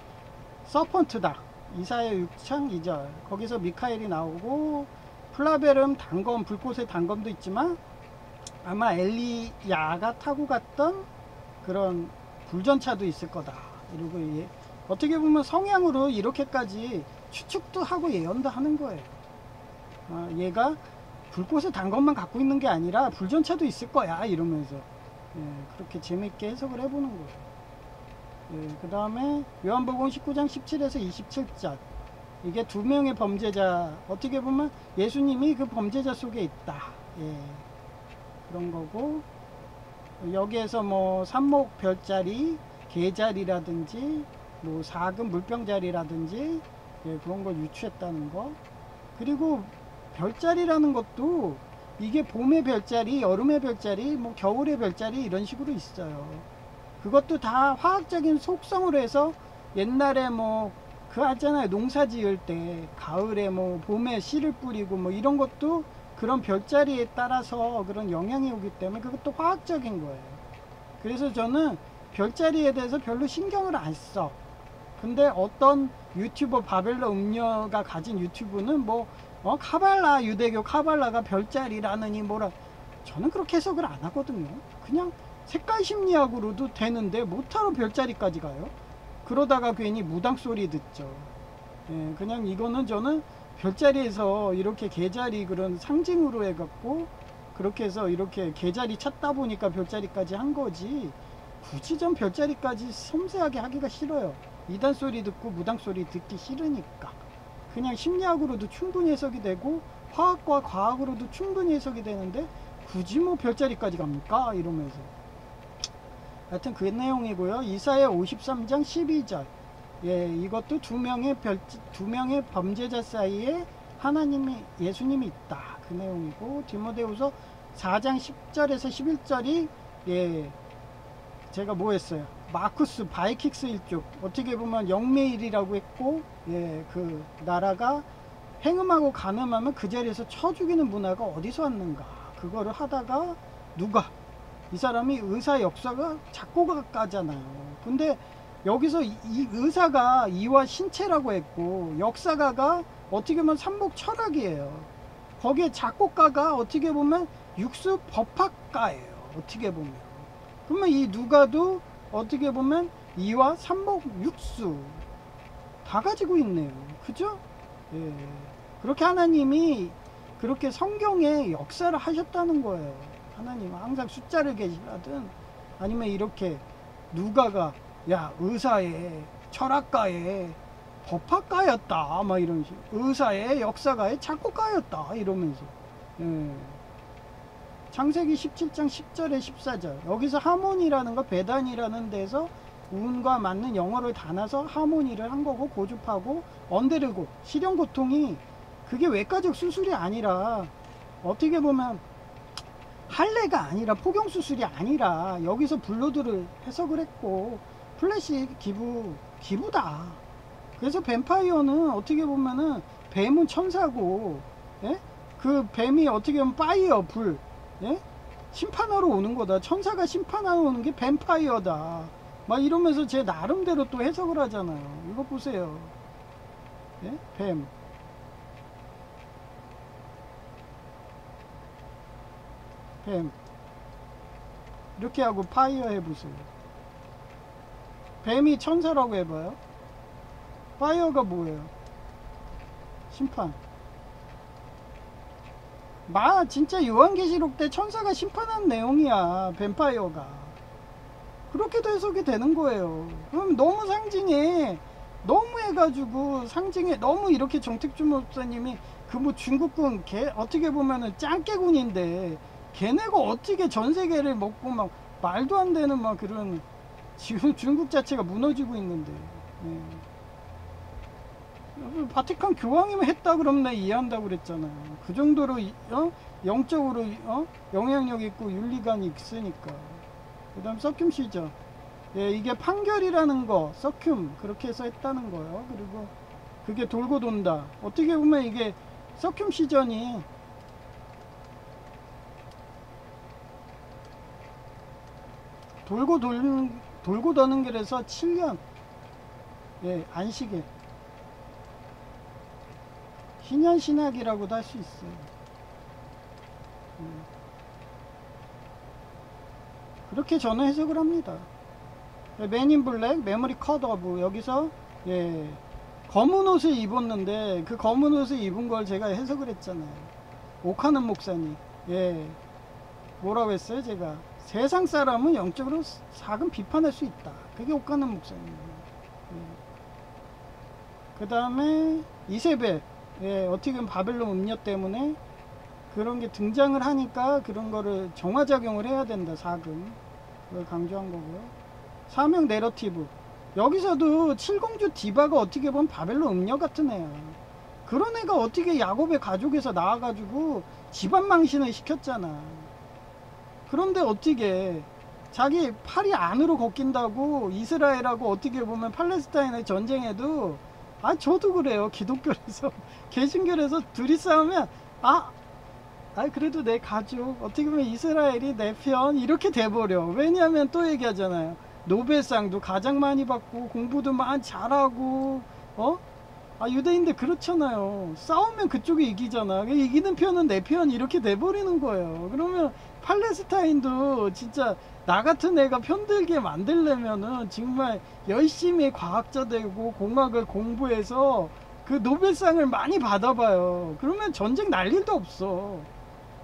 서펀트다. 이사야 6장 2절. 거기서 미카엘이 나오고 플라베름 단검, 불꽃의 단검도 있지만 아마 엘리야가 타고 갔던 그런 불전차도 있을 거다. 그리고 어떻게 보면 성향으로 이렇게까지 추측도 하고 예언도 하는 거예요. 얘가 불꽃의 단검만 갖고 있는 게 아니라 불전차도 있을 거야 이러면서 그렇게 재밌게 해석을 해보는 거예요. 그 다음에 요한복음 19장 17에서 27절. 이게 두 명의 범죄자, 어떻게 보면 예수님이 그 범죄자 속에 있다. 그런 거고, 여기에서 뭐 삼목 별자리, 개자리라든지 뭐 사금 물병자리라든지 그런 걸 유추했다는 거. 그리고 별자리라는 것도 이게 봄의 별자리, 여름의 별자리, 뭐 겨울의 별자리 이런 식으로 있어요. 그것도 다 화학적인 속성으로 해서 옛날에 뭐 그 하잖아요. 농사 지을 때 가을에 뭐 봄에 씨를 뿌리고 뭐 이런 것도 그런 별자리에 따라서 그런 영향이 오기 때문에 그것도 화학적인 거예요. 그래서 저는 별자리에 대해서 별로 신경을 안 써. 근데 어떤 유튜버 바벨로 음녀가 가진 유튜브는 뭐 카발라, 유대교 카발라가 별자리라느니 뭐라, 저는 그렇게 해석을 안 하거든요. 그냥 색깔 심리학으로도 되는데 못하러 별자리까지 가요? 그러다가 괜히 무당 소리 듣죠. 그냥 이거는 저는 별자리에서 이렇게 개자리 그런 상징으로 해갖고 그렇게 해서 이렇게 개자리 찾다 보니까 별자리까지 한 거지, 굳이 전 별자리까지 섬세하게 하기가 싫어요. 이단 소리 듣고 무당 소리 듣기 싫으니까. 그냥 심리학으로도 충분히 해석이 되고 화학과 과학으로도 충분히 해석이 되는데 굳이 뭐 별자리까지 갑니까? 이러면서. 하여튼 그 내용이고요. 이사야 53장 12절. 이것도 두 명의 범죄자 사이에 하나님이, 예수님이 있다. 그 내용이고, 디모데후서 4장 10절에서 11절이 제가 뭐 했어요? 마쿠스 바이킥스 일족, 어떻게 보면 영메일이라고 했고, 그 나라가 행음하고 간음하면 그 자리에서 쳐 죽이는 문화가 어디서 왔는가? 그거를 하다가 누가, 이 사람이 의사 역사가 작곡가잖아요. 근데 여기서 이 의사가 이와 신체라고 했고, 역사가가 어떻게 보면 삼복 철학이에요. 거기에 작곡가가 어떻게 보면 육수 법학가예요. 어떻게 보면. 그러면 이 누가도 어떻게 보면 이와 삼복 육수 다 가지고 있네요. 그죠? 그렇게 하나님이 그렇게 성경에 역사를 하셨다는 거예요. 하나님은 항상 숫자를 계시라든 아니면 이렇게 누가가 야 의사의 철학가의 법학가였다 막 이런 식, 의사의 역사가의 작곡가였다 이러면서. 창세기 17장 10절에 14절, 여기서 하모니라는 거, 배단이라는 데서 운과 맞는 영어를 달아서 하모니를 한 거고, 고집하고 언데르고 실현 고통이 그게 외과적 수술이 아니라 어떻게 보면 할례가 아니라 포경 수술이 아니라 여기서 블루드를 해석을 했고, 플래시 기부다. 그래서 뱀파이어는 어떻게 보면은 뱀은 천사고, 그 뱀이 어떻게 보면 파이어, 불, 심판하러 오는 거다. 천사가 심판하러 오는 게 뱀파이어다. 막 이러면서 제 나름대로 또 해석을 하잖아요. 이거 보세요. 뱀. 뱀 이렇게 하고 파이어 해보세요. 뱀이 천사라고 해봐요. 파이어가 뭐예요? 심판. 진짜 요한계시록 때 천사가 심판한 내용이야. 뱀파이어가. 그렇게도 해석이 되는 거예요. 그럼 너무 상징해, 너무 해가지고 상징해, 너무 이렇게 정택주 목사님이 그 뭐 중국군 어떻게 보면은 짱깨군인데 걔네가 어떻게 전 세계를 먹고 막 말도 안 되는 막 그런 지금 중국 자체가 무너지고 있는데. 바티칸 교황이면 했다 그러면 나 이해한다고 그랬잖아요. 그 정도로 영적으로 영향력 있고 윤리관이 있으니까. 그 다음 서큐 시저. 이게 판결이라는 거 서큐 그렇게 해서 했다는 거예요. 그리고 그게 돌고 돈다. 어떻게 보면 이게 서큐 시전이 돌고 도는 길에서 7년 안식일 희년신학이라고도 할 수 있어요. 그렇게 저는 해석을 합니다. 맨인 블랙 메모리 컷 오브 여기서 검은 옷을 입었는데 그 검은 옷을 입은 걸 제가 해석을 했잖아요. 오카는 목사님 뭐라고 했어요? 제가 세상 사람은 영적으로 사금 비판할 수 있다. 그게 오카는 목사님이에요. 그 다음에 이세벨 어떻게 보면 바벨론 음녀 때문에 그런 게 등장을 하니까 그런 거를 정화작용을 해야 된다. 사금 그걸 강조한 거고요. 사명 내러티브 여기서도 칠공주 디바가 어떻게 보면 바벨론 음녀 같은 애야. 그런 애가 어떻게 야곱의 가족에서 나와가지고 집안 망신을 시켰잖아. 그런데 어떻게 자기 팔이 안으로 걷긴다고 이스라엘하고 어떻게 보면 팔레스타인의 전쟁에도 저도 그래요. 기독교에서 개신교에서 둘이 싸우면 그래도 내 가족 어떻게 보면 이스라엘이 내 편 이렇게 돼버려. 왜냐하면 또 얘기하잖아요. 노벨상도 가장 많이 받고 공부도 많이 잘하고 유대인들 그렇잖아요. 싸우면 그쪽이 이기잖아. 이기는 편은 내 편 이렇게 돼버리는 거예요. 그러면 팔레스타인도 진짜 나 같은 애가 편들게 만들려면은 정말 열심히 과학자 되고 공학을 공부해서 그 노벨상을 많이 받아봐요. 그러면 전쟁 날 일도 없어.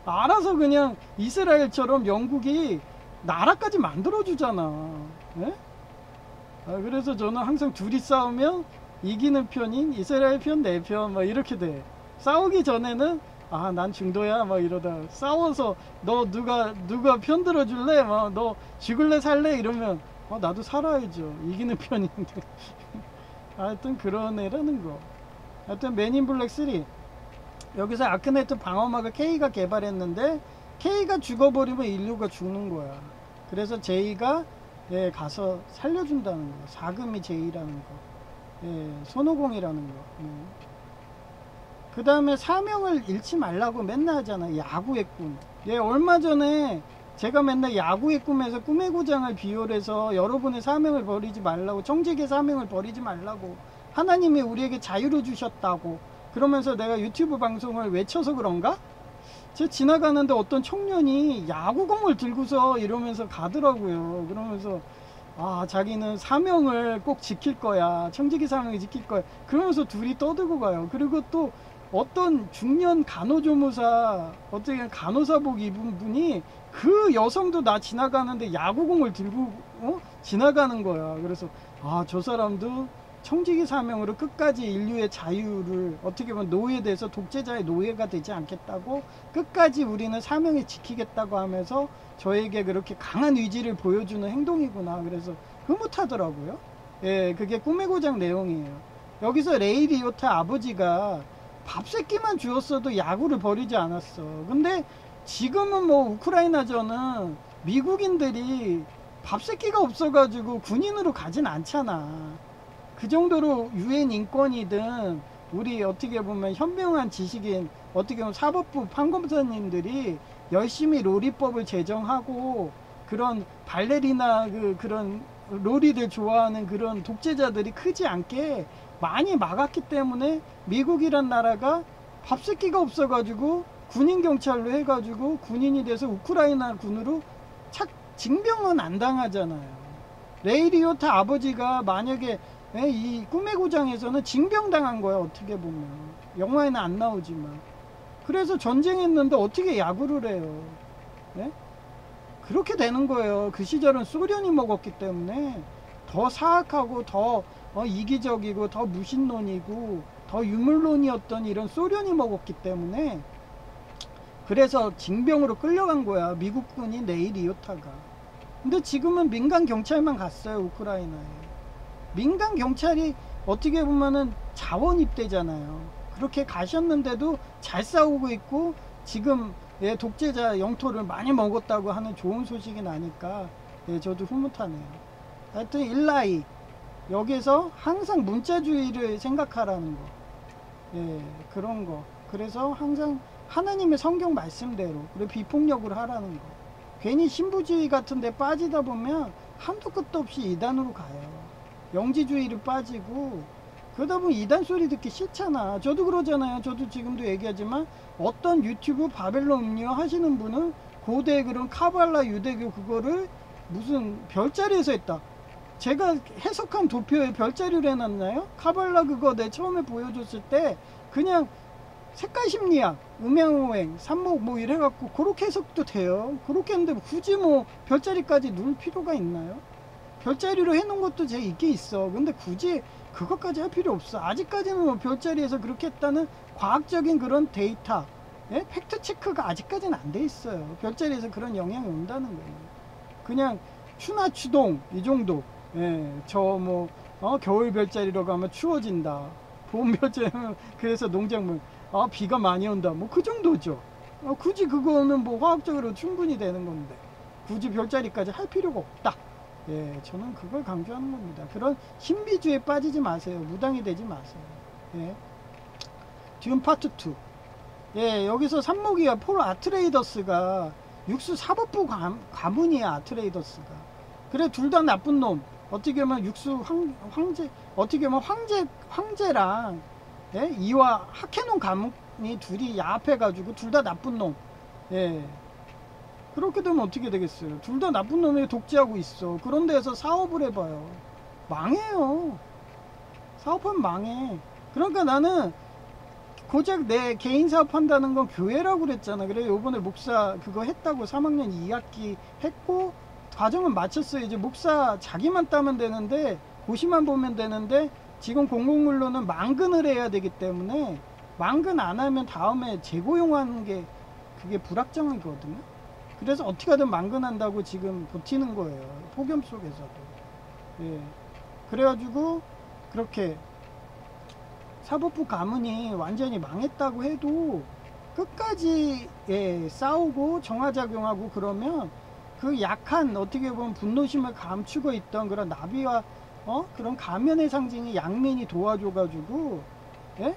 알아서 그냥 이스라엘처럼 영국이 나라까지 만들어주잖아. 그래서 저는 항상 둘이 싸우면 이기는 편인 이스라엘 편 내 편 막 이렇게 돼. 싸우기 전에는 난 중도야 막 이러다 싸워서 너 누가 편 들어줄래? 막 너 죽을래 살래? 이러면 나도 살아야죠. 이기는 편인데. 하여튼 그런 애라는 거. 하여튼 맨인 블랙 3 여기서 아크네트 방어막을 K가 개발했는데 K가 죽어버리면 인류가 죽는 거야. 그래서 제이가 가서 살려준다는 거. 사금이 제이라는 거. 손오공이라는 거. 그 다음에 사명을 잃지 말라고 맨날 하잖아. 야구의 꿈. 얼마 전에 제가 맨날 야구의 꿈에서 꿈의 고장을 비유해서 여러분의 사명을 버리지 말라고, 청직의 사명을 버리지 말라고, 하나님이 우리에게 자유를 주셨다고 그러면서 내가 유튜브 방송을 외쳐서 그런가? 제가 지나가는데 어떤 청년이 야구공을 들고서 이러면서 가더라고요. 그러면서 자기는 사명을 꼭 지킬 거야. 청지기 사명을 지킬 거야. 그러면서 둘이 떠들고 가요. 그리고 또 어떤 중년 간호조무사, 어떻게 간호사복 입은 분이 그 여성도 나 지나가는데 야구공을 들고 지나가는 거야. 그래서 저 사람도 청지기 사명으로 끝까지 인류의 자유를, 어떻게 보면 노예돼서 독재자의 노예가 되지 않겠다고, 끝까지 우리는 사명을 지키겠다고 하면서 저에게 그렇게 강한 의지를 보여주는 행동이구나. 그래서 흐뭇하더라고요. 그게 꿈의 고장 내용이에요. 여기서 레이 리오타 아버지가 밥새끼만 주었어도 야구를 버리지 않았어. 근데 지금은 뭐 우크라이나전은 미국인들이 밥새끼가 없어가지고 군인으로 가진 않잖아. 그 정도로 유엔 인권이든 우리 어떻게 보면 현명한 지식인, 어떻게 보면 사법부 판검사님들이 열심히 로리법을 제정하고 그런 발레리나 그런 로리들 좋아하는 그런 독재자들이 크지 않게 많이 막았기 때문에 미국이란 나라가 밥새끼가 없어가지고 군인 경찰로 해가지고 군인이 돼서 우크라이나 군으로 징병은 안 당하잖아요. 레이 리오타 아버지가 만약에 이 꿈의 고장에서는 징병당한 거야. 어떻게 보면 영화에는 안 나오지만. 그래서 전쟁했는데 어떻게 야구를 해요? 그렇게 되는 거예요. 그 시절은 소련이 먹었기 때문에 더 사악하고 더 이기적이고 더 무신론이고 더 유물론이었던 이런 소련이 먹었기 때문에, 그래서 징병으로 끌려간 거야. 미국군인 레이 리오타가. 근데 지금은 민간 경찰만 갔어요, 우크라이나에. 민간 경찰이 어떻게 보면은 자원 입대잖아요. 그렇게 가셨는데도 잘 싸우고 있고, 지금 예, 독재자 영토를 많이 먹었다고 하는 좋은 소식이 나니까 예, 저도 흐뭇하네요. 하여튼 일라이 여기서 항상 문자주의를 생각하라는 거, 예, 그런 거. 그래서 항상 하나님의 성경 말씀대로, 그리고 비폭력을 하라는 거. 괜히 신부주의 같은 데 빠지다 보면 한도 끝도 없이 이단으로 가요. 영지주의를 빠지고, 그러다 보면 이단 소리 듣기 싫잖아. 저도 그러잖아요. 저도 지금도 얘기하지만, 어떤 유튜브 바벨론 음료 하시는 분은 고대 그런 카발라 유대교 그거를 무슨 별자리에서 했다. 제가 해석한 도표에 별자리를 해놨나요? 카발라 그거 내 처음에 보여줬을 때 그냥 색깔 심리학, 음양오행, 삼목 뭐 이래갖고 그렇게 해석도 돼요. 그렇게 했는데 굳이 뭐 별자리까지 누를 필요가 있나요? 별자리로 해놓은 것도 제 있게 있어. 근데 굳이 그것까지 할 필요 없어. 아직까지는 뭐 별자리에서 그렇게 했다는 과학적인 그런 데이터, 예? 팩트 체크가 아직까지는 안 돼 있어요. 별자리에서 그런 영향이 온다는 거예요. 그냥 추나 추동 이 정도. 예, 저 뭐 겨울 별자리로 가면 추워진다. 봄 별자리면 그래서 농작물 비가 많이 온다. 뭐 그 정도죠. 굳이 그거는 뭐 화학적으로 충분히 되는 건데 굳이 별자리까지 할 필요가 없다. 예, 저는 그걸 강조하는 겁니다. 그런 신비주의에 빠지지 마세요. 무당이 되지 마세요. 예. 듀움 파트 2. 예, 여기서 산모기와 폴 아트레이더스가 육수 사법부 가문이야. 아트레이더스가. 그래, 둘 다 나쁜 놈. 어떻게 보면 육수 황제, 어떻게 보면 황제랑 예? 이와 하케논 가문이 둘이 야합해가지고 둘 다 나쁜 놈. 예. 그렇게 되면 어떻게 되겠어요? 둘 다 나쁜 놈이 독재하고 있어. 그런 데에서 사업을 해봐요. 망해요. 사업하면 망해. 그러니까 나는 고작 내 개인 사업한다는 건 교회라고 그랬잖아. 그래 요번에 목사 그거 했다고 3학년 2학기 했고 과정은 마쳤어요. 이제 목사 자기만 따면 되는데 고시만 보면 되는데 지금 공공물로는 망근을 해야 되기 때문에 망근 안 하면 다음에 재고용하는 게 그게 불확정이거든요. 그래서 어떻게 하든 망근한다고 지금 버티는 거예요. 폭염 속에서도. 예. 그래가지고 그렇게 사법부 가문이 완전히 망했다고 해도 끝까지 예, 싸우고 정화작용하고 그러면 그 약한 어떻게 보면 분노심을 감추고 있던 그런 나비와 그런 가면의 상징이 양면이 도와줘가지고 예?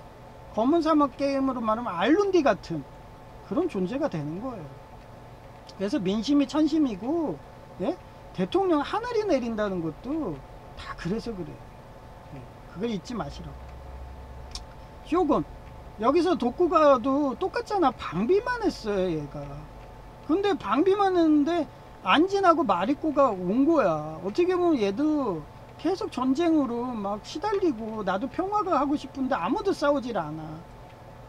검은 사막 게임으로 말하면 알룬디 같은 그런 존재가 되는 거예요. 그래서 민심이 천심이고 예? 대통령 하늘이 내린다는 것도 다 그래서 그래요. 예. 그걸 잊지 마시라고. 쇼군 여기서 독구가도 똑같잖아. 방비만 했어요 얘가. 근데 방비만 했는데 안진하고 마리코가 온 거야. 어떻게 보면 얘도 계속 전쟁으로 막 시달리고 나도 평화가 하고 싶은데 아무도 싸우질 않아.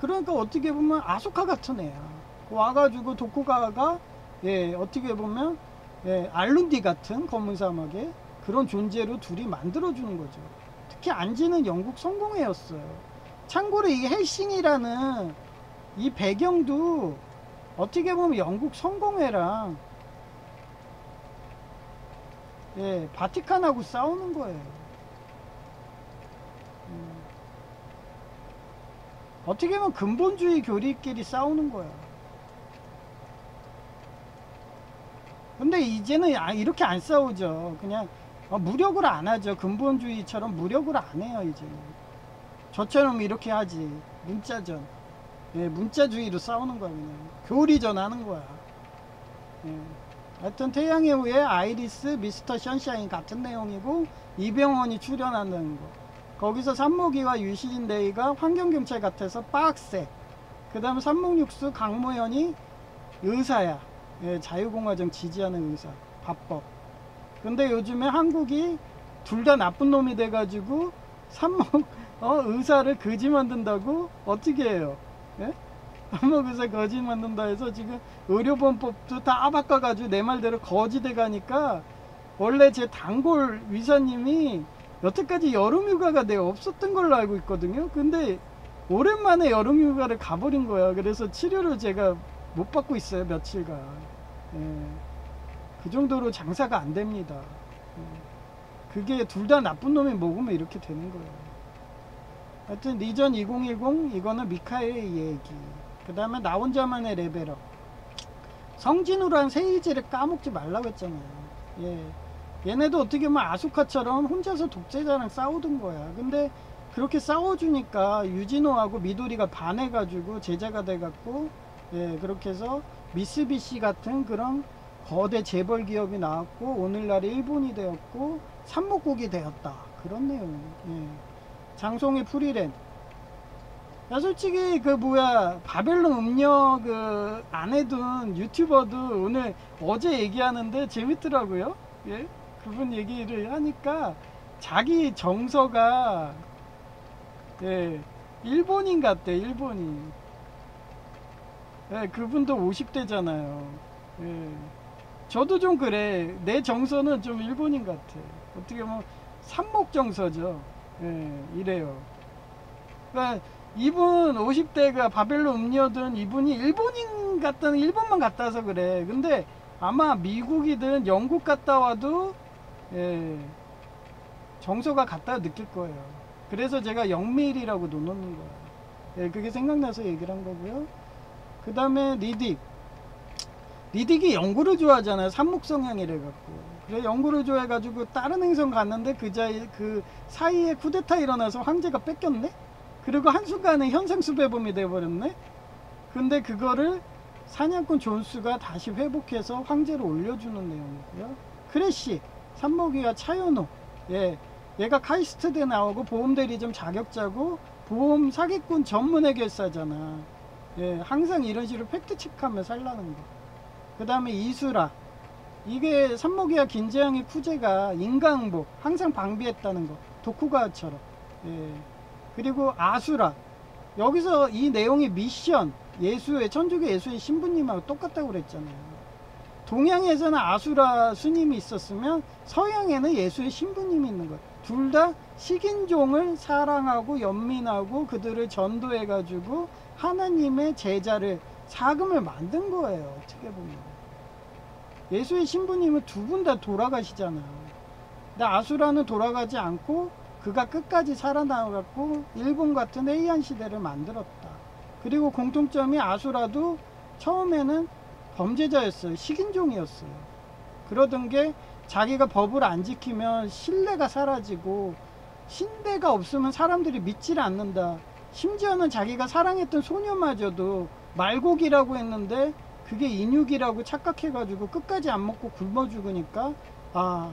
그러니까 어떻게 보면 아소카 같은 애야. 와가지고 독구가가 예, 어떻게 보면 예, 알룬디 같은 검은 사막의 그런 존재로 둘이 만들어주는 거죠. 특히 안지는 영국 성공회였어요. 참고로 이 헬싱이라는 이 배경도 어떻게 보면 영국 성공회랑 예, 바티칸하고 싸우는 거예요. 어떻게 보면 근본주의 교리끼리 싸우는 거야. 근데 이제는 이렇게 안 싸우죠. 그냥 무력을 안 하죠. 근본주의처럼 무력을 안 해요 이제는. 저처럼 이렇게 하지. 문자전. 예, 문자주의로 싸우는 거야 그냥. 교리전 하는 거야. 예. 하여튼 태양의 후예 아이리스 미스터 션샤인 같은 내용이고 이병헌이 출연하는 거. 거기서 산모기와 유시진 데이가 환경경찰 같아서 빡세. 그 다음에 삼목육수 강모현이 의사야. 예, 자유공화정 지지하는 의사. 밥법. 근데 요즘에 한국이 둘 다 나쁜 놈이 돼가지고 삼목 의사를 거지 만든다고 어떻게 해요? 예? 삼목 의사 거지 만든다 해서 지금 의료보험법도 다 바꿔가지고 내 말대로 거지 돼 가니까 원래 제 단골 의사님이 여태까지 여름휴가가 내가 없었던 걸로 알고 있거든요. 근데 오랜만에 여름휴가를 가버린 거야. 그래서 치료를 제가 못 받고 있어요 며칠간. 예. 그 정도로 장사가 안 됩니다. 그게 둘 다 나쁜 놈이 먹으면 이렇게 되는 거예요. 하여튼 리전 2010 이거는 미카의 얘기. 그 다음에 나 혼자만의 레벨업. 성진우랑 세이지를 까먹지 말라고 했잖아요. 예. 얘네도 어떻게 보면 아수카처럼 혼자서 독재자랑 싸우던 거야. 근데 그렇게 싸워주니까 유진호하고 미도리가 반해가지고 제자가 돼갖고, 예, 그렇게 해서 미쓰비시 같은 그런 거대 재벌 기업이 나왔고, 오늘날 일본이 되었고, 삼목국이 되었다. 그런 내용. 예. 장송의 프리랜. 야, 솔직히 그 뭐야 바벨론 음녀 그 안에 둔 유튜버도 오늘 어제 얘기하는데 재밌더라고요. 예? 그분 얘기를 하니까 자기 정서가, 예, 일본인 같대. 일본인. 예, 그분도 50대잖아요. 예. 저도 좀 그래. 내 정서는 좀 일본인 같아. 어떻게 보면 삼목 정서죠. 예, 이래요. 그러니까 이분 50대가 바벨론 음녀든 이분이 일본인 같다는, 일본만 갔다 와서 그래. 근데 아마 미국이든 영국 갔다 와도, 예, 정서가 같다 느낄 거예요. 그래서 제가 영밀이라고 놓는 거예요. 예, 그게 생각나서 얘기를 한 거고요. 그 다음에 리딕이 연구를 좋아하잖아요. 삼목 성향이래 갖고. 그래 연구를 좋아해가지고 다른 행성 갔는데 그 사이에 쿠데타 일어나서 황제가 뺏겼네. 그리고 한순간에 현상수배범이 돼버렸네. 근데 그거를 사냥꾼 존스가 다시 회복해서 황제로 올려주는 내용이고요. 크래쉬 삼목이와 차연호, 예, 얘가 카이스트대 나오고 보험대리점 자격자고 보험 사기꾼 전문 해결사잖아. 예, 항상 이런 식으로 팩트체크하며 살라는 거. 그 다음에 이수라, 이게 삼목이와 긴재양의 쿠제가 인과응보 항상 방비했다는 거, 도쿠가와처럼. 예. 그리고 아수라, 여기서 이 내용이 미션 예수의 천주교 예수의 신부님하고 똑같다고 그랬잖아요. 동양에서는 아수라 스님이 있었으면 서양에는 예수의 신부님이 있는 거예요. 둘 다 식인종을 사랑하고 연민하고 그들을 전도해 가지고 하나님의 제자를 사금을 만든 거예요. 어떻게 보면 예수의 신부님은 두 분 다 돌아가시잖아요. 근데 아수라는 돌아가지 않고 그가 끝까지 살아나갖고 일본 같은 해이한 시대를 만들었다. 그리고 공통점이 아수라도 처음에는 범죄자였어요. 식인종이었어요. 그러던 게 자기가 법을 안 지키면 신뢰가 사라지고 신뢰가 없으면 사람들이 믿지를 않는다. 심지어는 자기가 사랑했던 소녀마저도 말고기라고 했는데 그게 인육이라고 착각해가지고 끝까지 안 먹고 굶어 죽으니까, 아,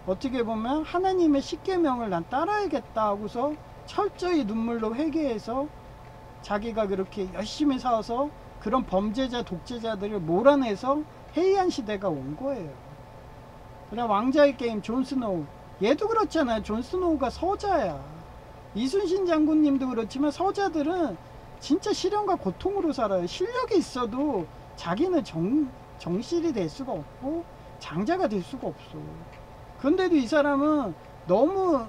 어떻게 보면 하나님의 십계명을 난 따라야겠다 하고서 철저히 눈물로 회개해서 자기가 그렇게 열심히 살아서 그런 범죄자 독재자들을 몰아내서 해이한 시대가 온 거예요. 그다음 왕자의 게임 존 스노우, 얘도 그렇잖아요. 존 스노우가 서자야. 이순신 장군님도 그렇지만 서자들은 진짜 시련과 고통으로 살아요. 실력이 있어도 자기는 정실이 될 수가 없고 장자가 될 수가 없어. 그런데도 이 사람은 너무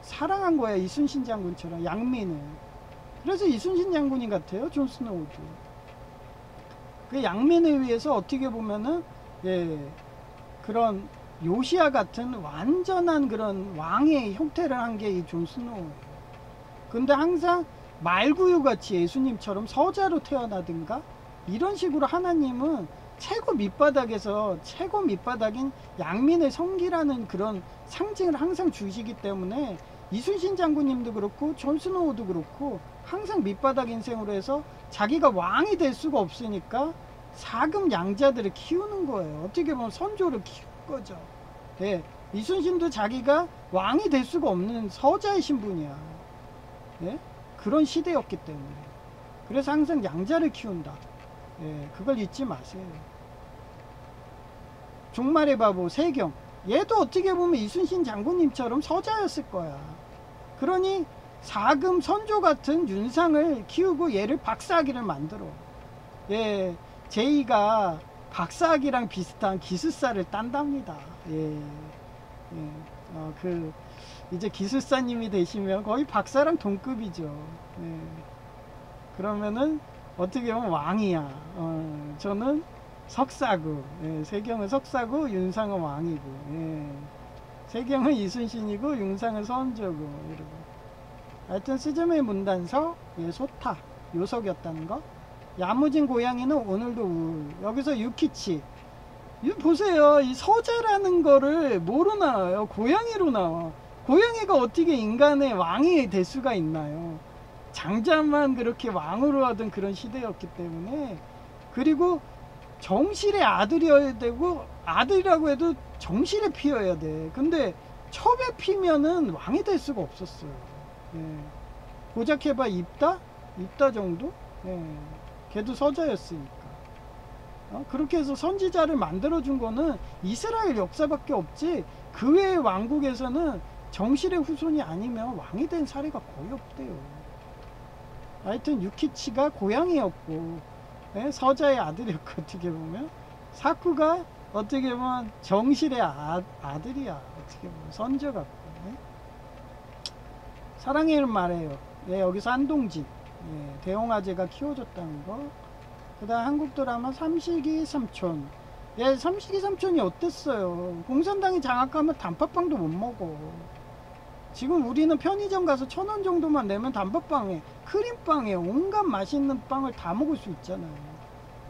사랑한 거야. 이순신 장군처럼 양민을. 그래서 이순신 장군인 같아요. 존 스노우도. 그 양민을 위해서 어떻게 보면은, 예, 그런 요시아 같은 완전한 그런 왕의 형태를 한 게 이 존 스노우예요. 근데 항상 말구유같이 예수님처럼 서자로 태어나든가 이런 식으로 하나님은 최고 밑바닥에서 최고 밑바닥인 양민의 성기라는 그런 상징을 항상 주시기 때문에 이순신 장군님도 그렇고 존 스노우도 그렇고 항상 밑바닥 인생으로 해서 자기가 왕이 될 수가 없으니까 사금 양자들을 키우는 거예요. 어떻게 보면 선조를 키운 거죠. 예, 이순신도 자기가 왕이 될 수가 없는 서자의 신분이야. 예? 그런 시대였기 때문에. 그래서 항상 양자를 키운다. 예, 그걸 잊지 마세요. 종말의 바보 세경, 얘도 어떻게 보면 이순신 장군님처럼 서자였을 거야. 그러니 사금 선조 같은 윤상을 키우고 얘를 박사학위를 만들어. 예, 제이가 박사학위랑 비슷한 기술사를 딴답니다. 예, 예, 이제 기술사님이 되시면 거의 박사랑 동급이죠. 예, 그러면은 어떻게 보면 왕이야. 저는 석사구. 예, 세경은 석사구, 윤상은 왕이고. 예. 세경은 이순신이고 윤상은 선조고. 이러고. 하여튼 스즈메 문단서, 예, 소타 요석이었다는 거. 야무진 고양이는 오늘도 우울. 여기서 유키치. 이 보세요. 이 서재라는 거를 뭐로 나와요? 고양이로 나와. 고양이가 어떻게 인간의 왕이 될 수가 있나요? 장자만 그렇게 왕으로 하던 그런 시대였기 때문에. 그리고 정실의 아들이어야 되고, 아들이라고 해도 정실에 피어야 돼. 근데 첩에 피면은 왕이 될 수가 없었어요. 예. 고작 해봐 입다 정도? 예. 걔도 서자였으니까. 그렇게 해서 선지자를 만들어준 거는 이스라엘 역사밖에 없지, 그 외의 왕국에서는 정실의 후손이 아니면 왕이 된 사례가 거의 없대요. 하여튼 유키치가 고양이였고, 예? 서자의 아들이었고, 어떻게 보면 사쿠가 어떻게 보면 정실의 아들이야. 어떻게 보면 선조 같고. 예? 사랑해를 말해요. 예, 여기서 한동진, 예, 대홍아제가 키워줬다는 거. 그 다음 한국 드라마 삼식이 삼촌. 예, 삼식이 삼촌이 어땠어요? 공산당이 장악하면 단팥빵도 못 먹어. 지금 우리는 편의점 가서 1,000원 정도만 내면 단팥빵에, 크림빵에, 온갖 맛있는 빵을 다 먹을 수 있잖아요.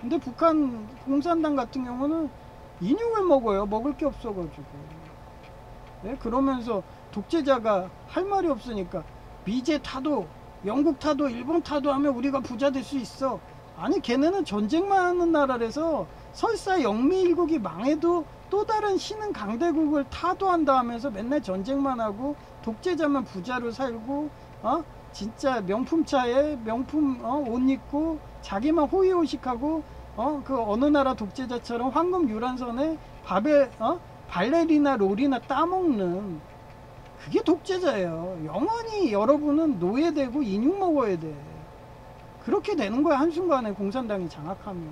근데 북한 공산당 같은 경우는 인육을 먹어요. 먹을 게 없어가지고. 예, 그러면서 독재자가 할 말이 없으니까 미제 타도, 영국 타도, 일본 타도 하면 우리가 부자 될 수 있어. 아니, 걔네는 전쟁만 하는 나라라서 설사 영미일국이 망해도 또 다른 신흥 강대국을 타도한다 하면서 맨날 전쟁만 하고 독재자만 부자로 살고, 진짜 명품차에 명품 옷 입고 자기만 호의호식하고, 그 어느 나라 독재자처럼 황금 유람선에 밥에 발레리나 롤이나 따먹는, 그게 독재자예요. 영원히 여러분은 노예되고 인육 먹어야 돼. 그렇게 되는 거야, 한순간에 공산당이 장악하면.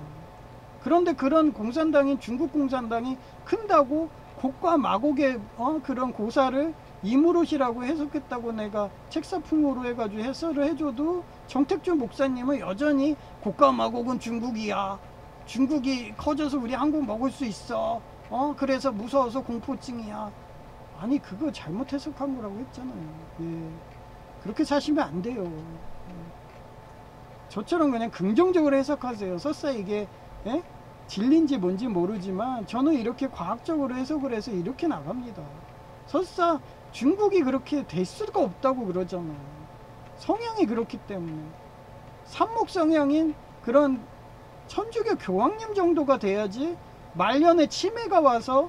그런데 그런 공산당인 중국 공산당이 큰다고 곡과 마곡의 그런 고사를 이무롯이라고 해석했다고 내가 책사풍으로 해가지고 해설을 해줘도 정택주 목사님은 여전히 곡과 마곡은 중국이야. 중국이 커져서 우리 한국 먹을 수 있어. 그래서 무서워서 공포증이야. 아니, 그거 잘못 해석한 거라고 했잖아요. 예. 그렇게 사시면 안 돼요. 예. 저처럼 그냥 긍정적으로 해석하세요. 설사 이게 진리인지 뭔지 모르지만 저는 이렇게 과학적으로 해석을 해서 이렇게 나갑니다. 설사 중국이 그렇게 될 수가 없다고 그러잖아요. 성향이 그렇기 때문에. 삼목 성향인 그런 천주교 교황님 정도가 돼야지, 말년에 치매가 와서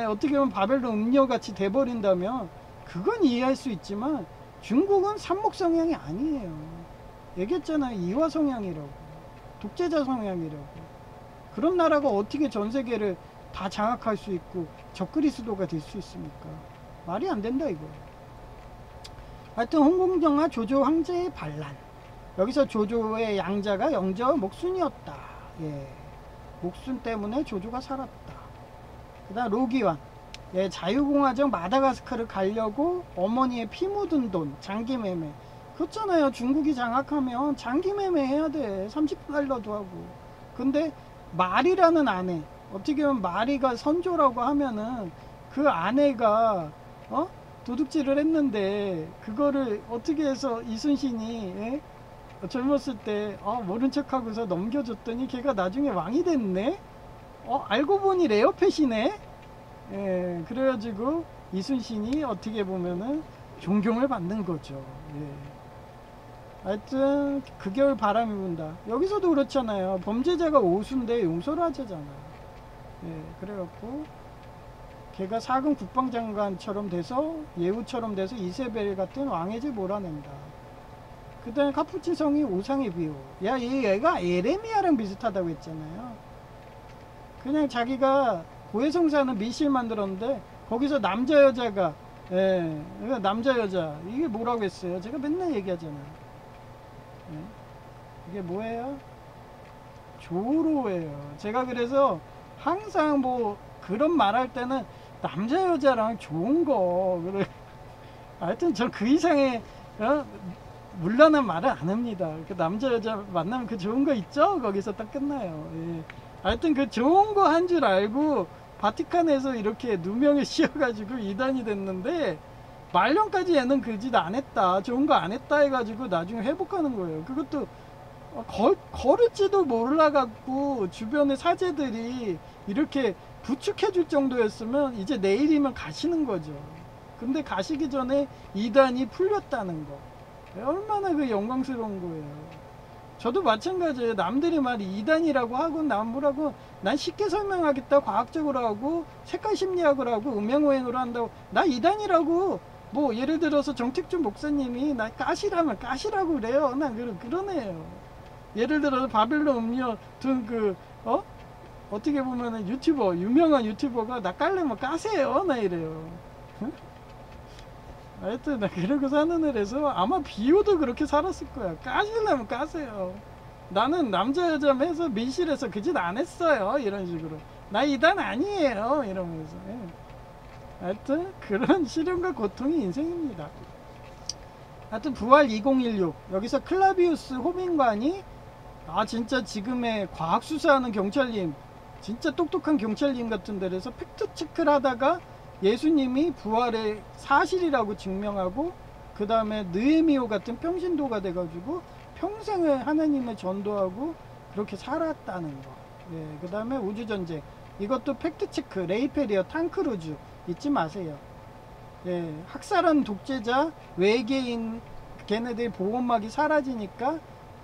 어떻게 보면 바벨론 음녀같이 돼버린다면 그건 이해할 수 있지만, 중국은 삼목 성향이 아니에요. 얘기했잖아요. 이화 성향이라고, 독재자 성향이라고. 그런 나라가 어떻게 전 세계를 다 장악할 수 있고 적그리스도가 될 수 있습니까? 말이 안 된다, 이거. 하여튼 홍콩정아 조조 황제의 반란. 여기서 조조의 양자가 영저 목순이었다. 예, 목순 때문에 조조가 살았다. 그 다음 로기완. 예, 자유공화정 마다가스카르를 가려고 어머니의 피 묻은 돈, 장기매매. 그렇잖아요. 중국이 장악하면 장기매매 해야 돼. 30달러도 하고. 근데 마리라는 아내, 어떻게 보면 마리가 선조라고 하면은 그 아내가 도둑질을 했는데, 그거를 어떻게 해서 이순신이 젊었을 때 모른 척하고서 넘겨줬더니 걔가 나중에 왕이 됐네. 알고 보니 레어펫이네. 예, 그래가지고 이순신이 어떻게 보면은 존경을 받는 거죠. 예. 하여튼 그 겨울 바람이 분다. 여기서도 그렇잖아요. 범죄자가 오수인데 용서를 하자잖아. 예, 그래갖고 걔가 사금 국방장관처럼 돼서, 예후처럼 돼서 이세벨 같은 왕해제 몰아낸다. 그 다음에 카푸치성이 우상의 비유. 야, 얘가 에레미야랑 비슷하다고 했잖아요. 그냥 자기가 고해성사는 미실 만들었는데 거기서 남자 여자가, 남자 여자, 이게 뭐라고 했어요? 제가 맨날 얘기하잖아요. 이게 뭐예요? 조로예요. 제가 그래서 항상 뭐 그런 말할 때는 남자 여자랑 좋은 거, 그래. 하여튼 전 그 이상의 물란한 말을 안 합니다. 그 남자 여자 만나면 그 좋은 거 있죠? 거기서 딱 끝나요. 예. 하여튼 그 좋은 거 한 줄 알고 바티칸에서 이렇게 누명을 씌워가지고 이단이 됐는데 말년까지 얘는 그 짓 안 했다, 좋은 거 안 했다 해가지고 나중에 회복하는 거예요. 그것도 걸을지도 몰라갖고 주변의 사제들이 이렇게 부축해 줄 정도였으면 이제 내일이면 가시는 거죠. 근데 가시기 전에 이단이 풀렸다는 거, 얼마나 그 영광스러운 거예요. 저도 마찬가지예요. 남들이 말이 이단이라고 하고 남부라고, 난 쉽게 설명하겠다, 과학적으로 하고 색깔 심리학을 하고 음양오행으로 한다고, 나 이단이라고. 뭐 예를 들어서 정택준 목사님이 나 까시라면 까시라고 그래요. 난 그러네요. 예를 들어서 바벨론 음료 등 어떻게 보면은 유튜버, 유명한 유튜버가 나 깔려면 까세요, 나 이래요. 응? 하여튼 나 그러고 사는 애라서 아마 비오도 그렇게 살았을 거야. 까시려면 까세요. 나는 남자 여자 해서 밀실에서 그 짓 안 했어요, 이런 식으로. 나 이단 아니에요, 이러면서. 예. 하여튼 그런 시련과 고통이 인생입니다. 하여튼 부활 2016, 여기서 클라비우스 호민관이 진짜 지금의 과학수사하는 경찰님, 진짜 똑똑한 경찰님 같은 데서 팩트체크를 하다가 예수님이 부활의 사실이라고 증명하고, 그 다음에 느헤미오 같은 평신도가 돼가지고 평생을 하나님을 전도하고 그렇게 살았다는 거. 예, 그 다음에 우주전쟁, 이것도 팩트체크, 레이페리어, 탕크루즈 잊지 마세요. 예, 학살한 독재자, 외계인, 걔네들 보호막이 사라지니까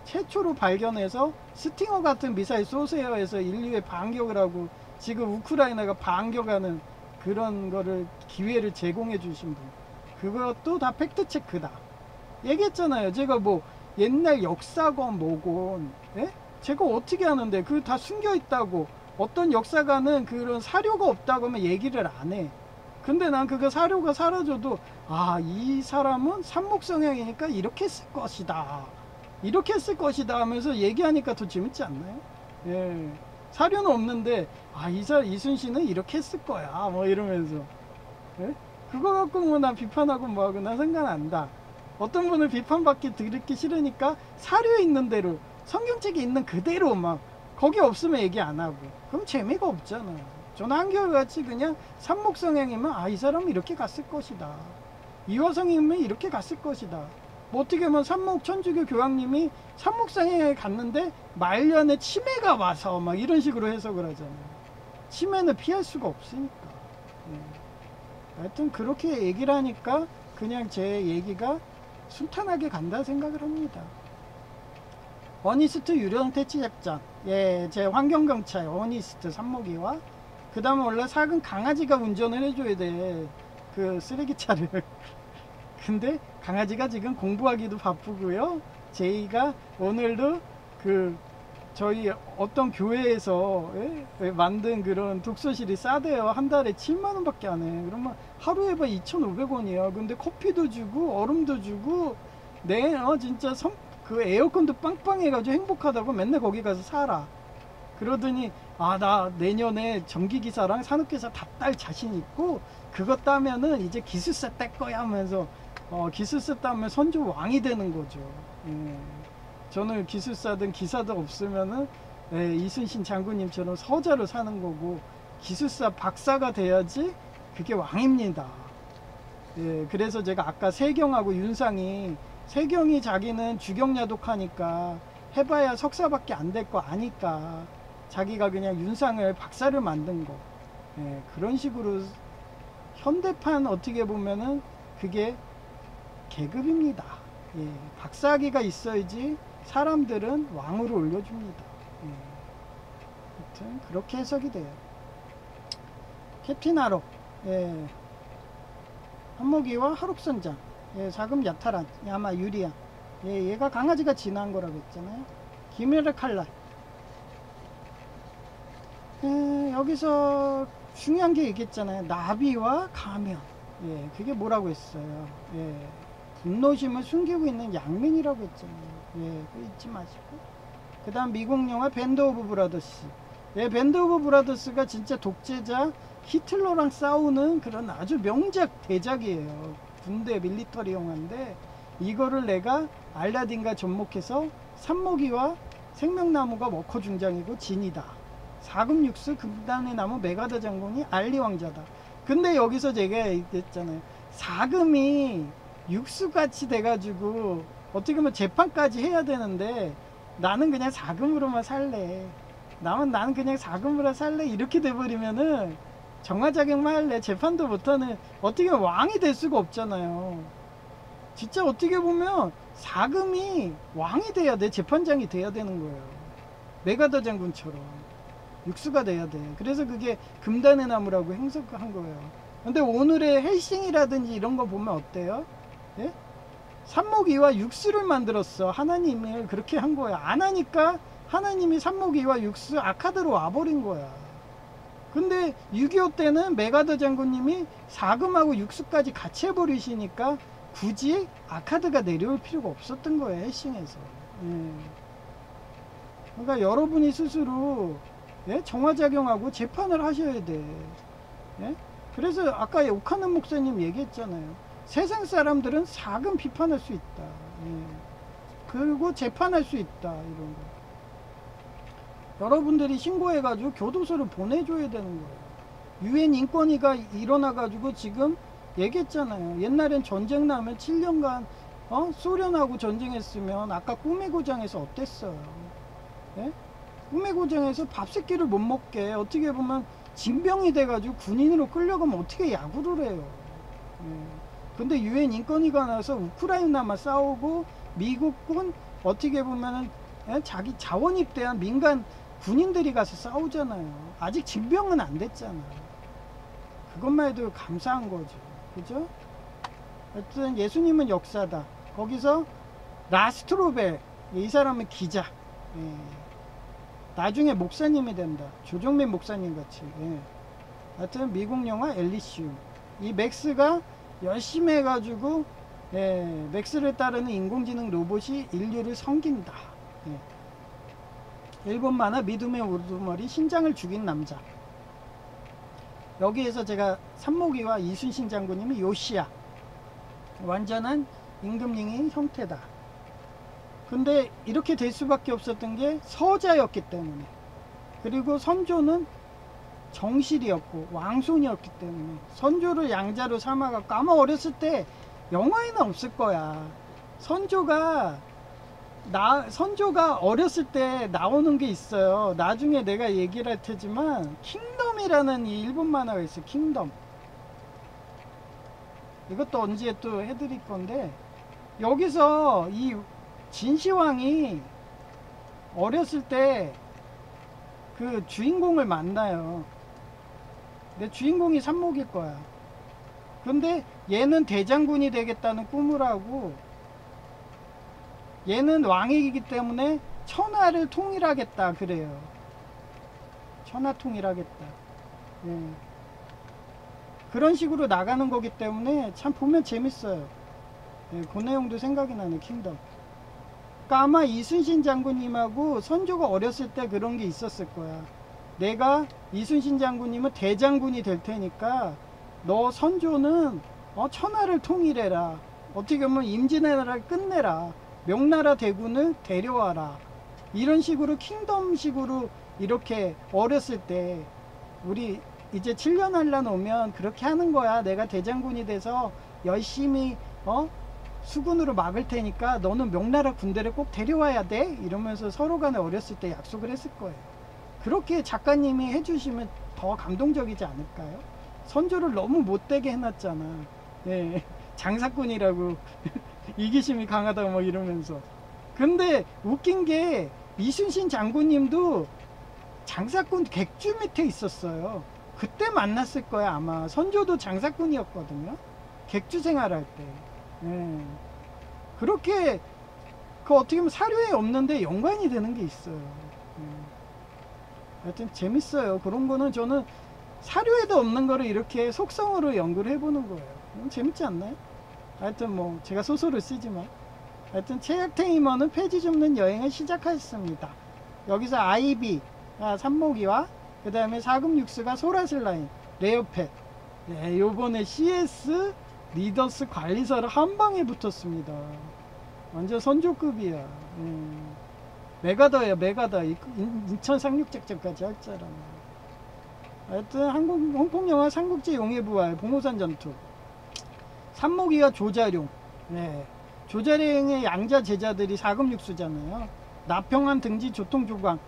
최초로 발견해서 스팅어 같은 미사일 쏘세요 해서 인류에 반격을 하고 지금 우크라이나가 반격하는 그런 거를 기회를 제공해 주신 분, 그것도 다 팩트 체크다 얘기했잖아요. 제가 뭐 옛날 역사건 뭐건, 예? 제가 어떻게 하는데 그 다 숨겨 있다고, 어떤 역사가는 그런 사료가 없다고 하면 얘기를 안 해. 근데 난 그거 사료가 사라져도 이 사람은 삼목성향이니까 이렇게 쓸 것이다, 이렇게 쓸 것이다 하면서 얘기하니까 더 재밌지 않나요? 예. 사료는 없는데 이순신은 이렇게 했을 거야 뭐 이러면서, 예? 그거 갖고 뭐 난 비판하고 뭐하고 난 상관안다. 어떤 분을 비판받기 들기 싫으니까 사료에 있는 대로, 성경책에 있는 그대로 막, 거기 없으면 얘기 안 하고, 그럼 재미가 없잖아요. 저는 한결같이 그냥 삼목성향이면 이 사람은 이렇게 갔을 것이다, 이화성이면 이렇게 갔을 것이다. 뭐 어떻게 보면 삼목 천주교 교황님이 삼목성향에 갔는데 말년에 치매가 와서 막 이런 식으로 해석을 하잖아요. 치매는 피할 수가 없으니까. 예. 하여튼 그렇게 얘기를 하니까 그냥 제 얘기가 순탄하게 간다 생각을 합니다. 어니스트 유령 퇴치 작전, 예, 제 환경경찰 어니스트 삼목이와, 그 다음에 원래 작은 강아지가 운전을 해줘야 돼, 그 쓰레기차를. 근데 강아지가 지금 공부하기도 바쁘고요. 제이가 오늘도 저희 어떤 교회에서 만든 그런 독서실이 싸대요. 한 달에 7만원 밖에 안 해. 그러면 하루에 2,500원이야. 근데 커피도 주고 얼음도 주고, 진짜 그 에어컨도 빵빵해가지고 행복하다고 맨날 거기 가서 살아. 그러더니 나 내년에 전기기사랑 산업기사 다 딸 자신 있고, 그거 따면은 이제 기술사 딸 거야 하면서 기술사 따면 선조 왕이 되는 거죠. 예. 저는 기술사든 기사든 없으면은 이순신 장군님처럼 서자로 사는 거고, 기술사 박사가 돼야지 그게 왕입니다. 예. 그래서 제가 아까 세경하고 윤상이, 세경이 자기는 주경야독하니까 해봐야 석사밖에 안 될 거 아니까 자기가 그냥 윤상을 박사를 만든 거. 예. 그런 식으로 현대판 어떻게 보면은 그게 계급입니다. 예, 박사학위가 있어야지 사람들은 왕으로 올려줍니다. 예, 하여튼 그렇게 해석이 돼요. 캡틴 하록, 예, 한목이와 하록선장, 예, 사금 야타란, 야마 유리안, 예, 얘가 강아지가 진화한 거라고 했잖아요. 기메르 칼날. 예, 여기서 중요한 게 얘기했잖아요. 나비와 가면. 예, 그게 뭐라고 했어요. 예, 분노심을 숨기고 있는 양민이라고 했잖아요. 예, 그거 잊지 마시고. 그 다음 미국 영화 밴드 오브 브라더스. 예, 밴드 오브 브라더스가 진짜 독재자 히틀러랑 싸우는 그런 아주 명작 대작이에요. 군대 밀리터리 영화인데, 이거를 내가 알라딘과 접목해서 삼목이와 생명나무가 워커 중장이고 진이다, 4금 육수 금단의 나무 메가더 장군이 알리 왕자다. 근데 여기서 제가 얘기했잖아요. 4금이 육수같이 돼가지고 어떻게 보면 재판까지 해야 되는데 나는 그냥 4금으로만 살래. 나는 그냥 4금으로 살래. 이렇게 돼버리면은 정화작용만 할래. 재판도 못하는, 어떻게 보면 왕이 될 수가 없잖아요. 진짜 어떻게 보면 4금이 왕이 돼야 돼. 재판장이 돼야 되는 거예요. 메가더 장군처럼 육수가 돼야 돼. 그래서 그게 금단의 나무라고 해석한 거예요. 근데 오늘의 헬싱이라든지 이런 거 보면 어때요? 예? 산모기와 육수를 만들었어. 하나님을 그렇게 한 거야. 안 하니까 하나님이 산모기와 육수 아카드로 와버린 거야. 근데 6.25 때는 메가더 장군님이 4금하고 육수까지 같이 해버리시니까 굳이 아카드가 내려올 필요가 없었던 거예요. 헬싱에서. 예. 그러니까 여러분이 스스로, 예? 정화작용하고 재판을 하셔야 돼. 예? 그래서 아까 오카는 목사님 얘기했잖아요. 세상 사람들은 4금 비판할 수 있다. 예. 그리고 재판할 수 있다. 이런 거. 여러분들이 신고해가지고 교도소를 보내줘야 되는 거예요. 유엔 인권위가 일어나가지고 지금 얘기했잖아요. 옛날엔 전쟁 나면 7년간 소련하고 전쟁했으면 아까 꿈의 고장에서 어땠어요? 예? 꿈의 고장에서 밥 새끼를 못 먹게 어떻게 보면 징병이 돼가지고 군인으로 끌려가면 어떻게 야구를 해요? 예. 근데 유엔 인권위가 나서 우크라이나만 싸우고 미국군 어떻게 보면은 자기 자원 입대한 민간 군인들이 가서 싸우잖아요. 아직 징병은 안 됐잖아. 그것만 해도 감사한 거죠. 그죠? 하여튼 예수님은 역사다. 거기서 라스트로베, 이 사람은 기자. 예. 나중에 목사님이 된다. 조정민 목사님 같이. 예. 하여튼 미국 영화 엘리시움. 이 맥스가 열심히 해가지고, 예, 맥스를 따르는 인공지능 로봇이 인류를 섬긴다. 예. 일본 만화 믿음의 우두머리 신장을 죽인 남자. 여기에서 제가 산모기와 이순신 장군님이 요시야. 완전한 임금님의 형태다. 근데 이렇게 될 수밖에 없었던 게 서자였기 때문에, 그리고 선조는 정실이었고 왕손이었기 때문에 선조를 양자로 삼아갖고, 아마 어렸을 때 영화에는 없을 거야. 선조가 어렸을 때 나오는 게 있어요. 나중에 내가 얘기를 할 테지만 킹덤이라는 이 일본 만화가 있어요. 킹덤. 이것도 언제 또 해드릴 건데, 여기서 이 진시황이 어렸을 때 그 주인공을 만나요. 근데 주인공이 산목일 거야. 근데 얘는 대장군이 되겠다는 꿈을 하고, 얘는 왕이기 때문에 천하를 통일하겠다 그래요. 천하 통일하겠다. 예. 그런 식으로 나가는 거기 때문에 참 보면 재밌어요. 예, 그 내용도 생각이 나네. 킹덤. 그러니까 아마 이순신 장군님하고 선조가 어렸을 때 그런 게 있었을 거야. 내가 이순신 장군님은 대장군이 될 테니까 너 선조는 천하를 통일해라. 어떻게 보면 임진왜란을 끝내라. 명나라 대군을 데려와라. 이런 식으로 킹덤식으로 이렇게 어렸을 때, 우리 이제 7년 한란 오면 그렇게 하는 거야. 내가 대장군이 돼서 열심히 수군으로 막을 테니까 너는 명나라 군대를 꼭 데려와야 돼. 이러면서 서로 간에 어렸을 때 약속을 했을 거예요. 그렇게 작가님이 해주시면 더 감동적이지 않을까요? 선조를 너무 못되게 해놨잖아. 예, 장사꾼이라고 이기심이 강하다고 막 이러면서. 근데 웃긴 게 이순신 장군님도 장사꾼 객주 밑에 있었어요. 그때 만났을 거야 아마. 선조도 장사꾼이었거든요. 객주 생활할 때. 예. 그렇게 어떻게 보면 사료에 없는데 연관이 되는 게 있어요. 예. 하여튼 재밌어요. 그런 거는 저는 사료에도 없는 거를 이렇게 속성으로 연구를 해보는 거예요. 재밌지 않나요? 하여튼 뭐 제가 소설을 쓰지만, 하여튼 최약탱이머는 폐지 줍는 여행을 시작했습니다. 여기서 아이비, 산모기와 그 다음에 사금육수가 소라슬라인, 레오펫. 네, 요번에 CS 리더스 관리사를 한 방에 붙었습니다. 완전 선조급이야. 메가더예요, 메가더. 인천 상륙작전까지 할 사람. 하여튼 홍콩 영화 삼국지 용의 부활, 봉오산 전투. 삼모기와 조자룡. 네. 조자룡의 양자 제자들이 사금육수잖아요. 나평한 등지 조통조광.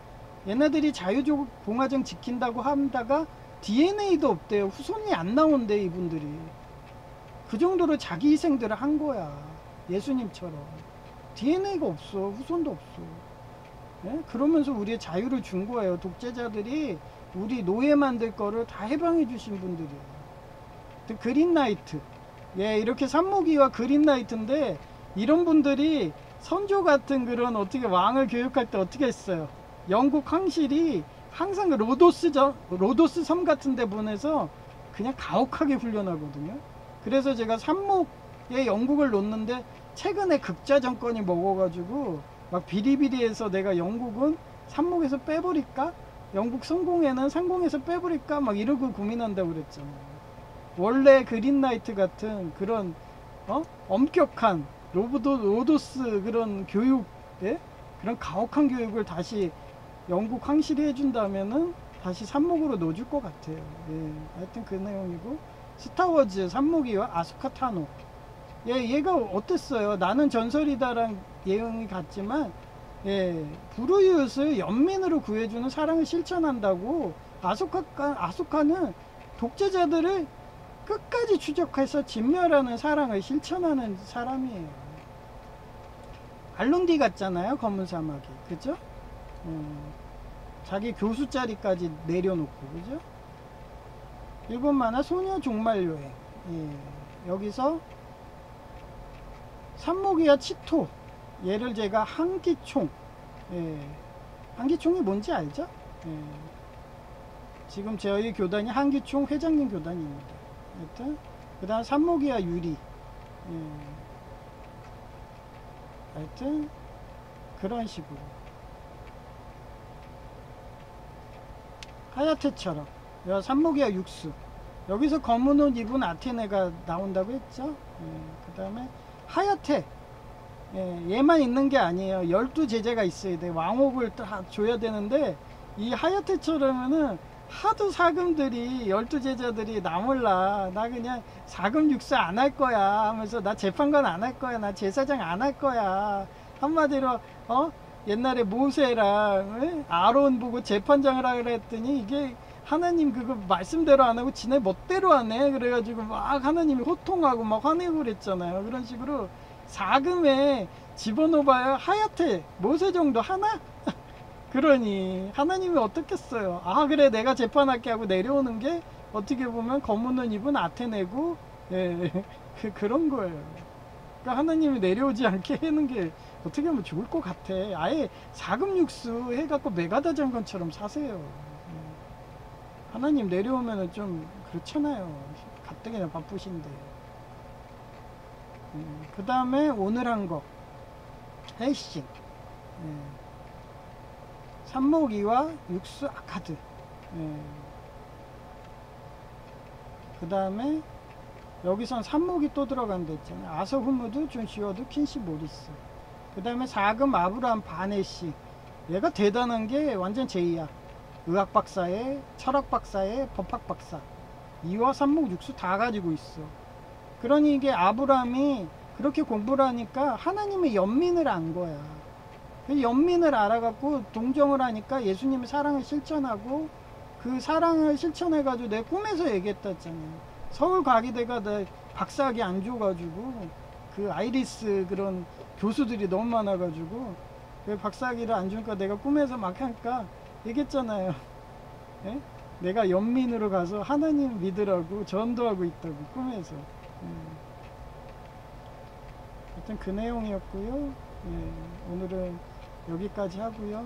얘네들이 자유봉화정 지킨다고 한다가 DNA도 없대요. 후손이 안 나온대, 이분들이. 그 정도로 자기 희생들을 한 거야. 예수님처럼. DNA가 없어. 후손도 없어. 네? 그러면서 우리의 자유를 준 거예요. 독재자들이 우리 노예 만들 거를 다 해방해 주신 분들이에요. 그린라이트. 예, 이렇게 산모기와 그린라이트인데, 이런 분들이 선조 같은 그런 어떻게 왕을 교육할 때 어떻게 했어요? 영국 황실이 항상 로도스 섬 같은 데 보내서 그냥 가혹하게 훈련하거든요. 그래서 제가 산목에 영국을 놓는데, 최근에 극자 정권이 먹어가지고 막 비리비리해서 내가 영국은 산목에서 빼버릴까? 영국 상공에서 빼버릴까? 막 이러고 고민한다고 그랬잖아요. 원래 그린라이트 같은 그런 엄격한 로도스 그런 교육, 예? 그런 가혹한 교육을 다시 영국 황실이 해준다면은 다시 산목으로 넣어줄 것 같아요. 예, 하여튼 그 내용이고, 스타워즈 산목이와 아소카 타노. 예, 얘가 어땠어요? 나는 전설이다랑 내용이 같지만, 예, 부르이웃을 연민으로 구해주는 사랑을 실천한다고. 아소카는 독재자들을 끝까지 추적해서 진멸하는 사랑을 실천하는 사람이에요. 알룬디 같잖아요, 검은 사막이. 그죠? 자기 교수 자리까지 내려놓고, 그죠? 일본 만화 소녀 종말여행. 예, 여기서 산모기와 치토, 얘를 제가 한기총, 예, 한기총이 뭔지 알죠? 예, 지금 저희 교단이 한기총 회장님 교단입니다. 하여튼 그 다음 산모기와 유리. 예, 하여튼 그런 식으로 하야테처럼 산모기와 육수. 여기서 검은 옷 입은 아테네가 나온다고 했죠. 예, 그 다음에 하야테. 예, 얘만 있는 게 아니에요. 12제자가 있어야 돼. 왕옥을 다 줘야 되는데, 이 하야테처럼은 하도 사금들이 12제자들이 나 몰라, 나 그냥 사금 육수 안 할 거야 하면서, 나 재판관 안 할 거야, 나 제사장 안 할 거야. 한마디로 옛날에 모세랑 아론 보고 재판장을 하라 했더니, 이게 하나님 그거 말씀대로 안 하고 지네 멋대로 하네. 그래가지고 막 하나님이 호통하고 막 화내고 그랬잖아요. 그런 식으로 사금에 집어넣어봐야 하얗테 모세 정도 하나? 그러니 하나님이 어떻겠어요. 아 그래 내가 재판할게 하고 내려오는 게 어떻게 보면 검은 옷 입은 아테네고, 예, 그런 거예요. 그러니까 하나님이 내려오지 않게 하는 게 어떻게 하면 좋을 것 같아. 아예 사금 육수 해갖고 메가다 장관처럼 사세요. 하나님 내려오면은 좀 그렇잖아요. 가뜩이나 바쁘신데. 그 다음에 오늘 한 거 헬싱, 산모기와 육수 아카드. 그 다음에 여기선 산모기 또 들어간다 했잖아요. 아서후무드, 존 시워드, 퀸시 모리스. 그 다음에 사금 아브라함 바네시. 얘가 대단한 게 완전 제이야. 의학 박사에 철학 박사에 법학 박사, 이와 삼목 육수 다 가지고 있어. 그러니 이게 아브라함이 그렇게 공부를 하니까 하나님의 연민을 안 거야. 그 연민을 알아갖고 동정을 하니까 예수님의 사랑을 실천하고, 그 사랑을 실천해 가지고 내 꿈에서 얘기했다 했잖아요. 서울과기대가 내 박사학위 안 줘가지고, 그 아이리스 그런 교수들이 너무 많아가지고 그 박사학위를 안 주니까 내가 꿈에서 막 하니까 얘기했잖아요. 예? 내가 연민으로 가서 하나님 믿으라고 전도하고 있다고 꿈에서. 하여튼 그 내용이었고요. 예, 오늘은 여기까지 하고요.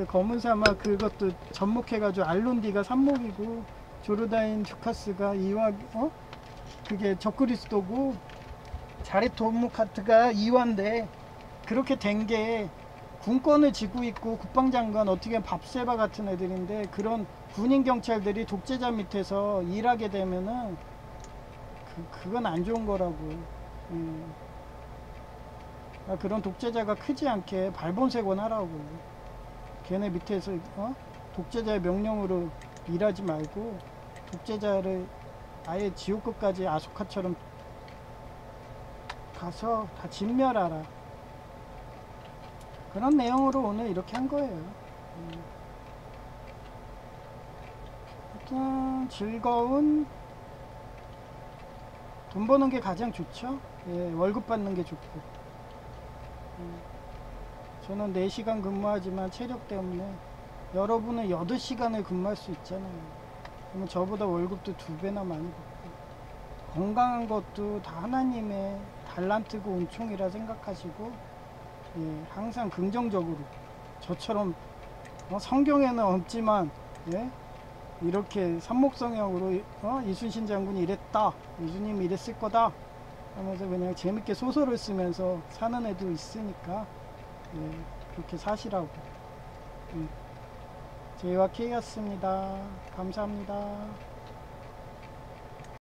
검은 사막 그것도 접목해가지고 알론디가 산목이고, 조르다인 주카스가 이와 그게 적그리스도고, 자레토무카트가 이와인데, 그렇게 된 게 군권을 쥐고 있고 국방장관 어떻게 밥세바 같은 애들인데, 그런 군인 경찰들이 독재자 밑에서 일하게 되면은 그건 안 좋은 거라고. 그런 독재자가 크지 않게 발본색원 하라고. 걔네 밑에서 독재자의 명령으로 일하지 말고 독재자를 아예 지옥끝까지 아소카처럼 가서 다 진멸하라. 그런 내용으로 오늘 이렇게 한 거예요. 하여튼 즐거운, 돈 버는 게 가장 좋죠. 예, 월급 받는 게 좋고. 저는 4시간 근무하지만 체력 때문에 여러분은 8시간을 근무할 수 있잖아요. 그러면 저보다 월급도 2배나 많이 받고, 건강한 것도 다 하나님의 달란트고 은총이라 생각하시고, 예, 항상 긍정적으로, 저처럼 성경에는 없지만, 예, 이렇게 산목성형으로 이순신 장군이 이랬다, 예수님이 이랬을 거다 하면서 그냥 재밌게 소설을 쓰면서 사는 애도 있으니까, 예, 그렇게 사시라고. J와 K였습니다. 감사합니다.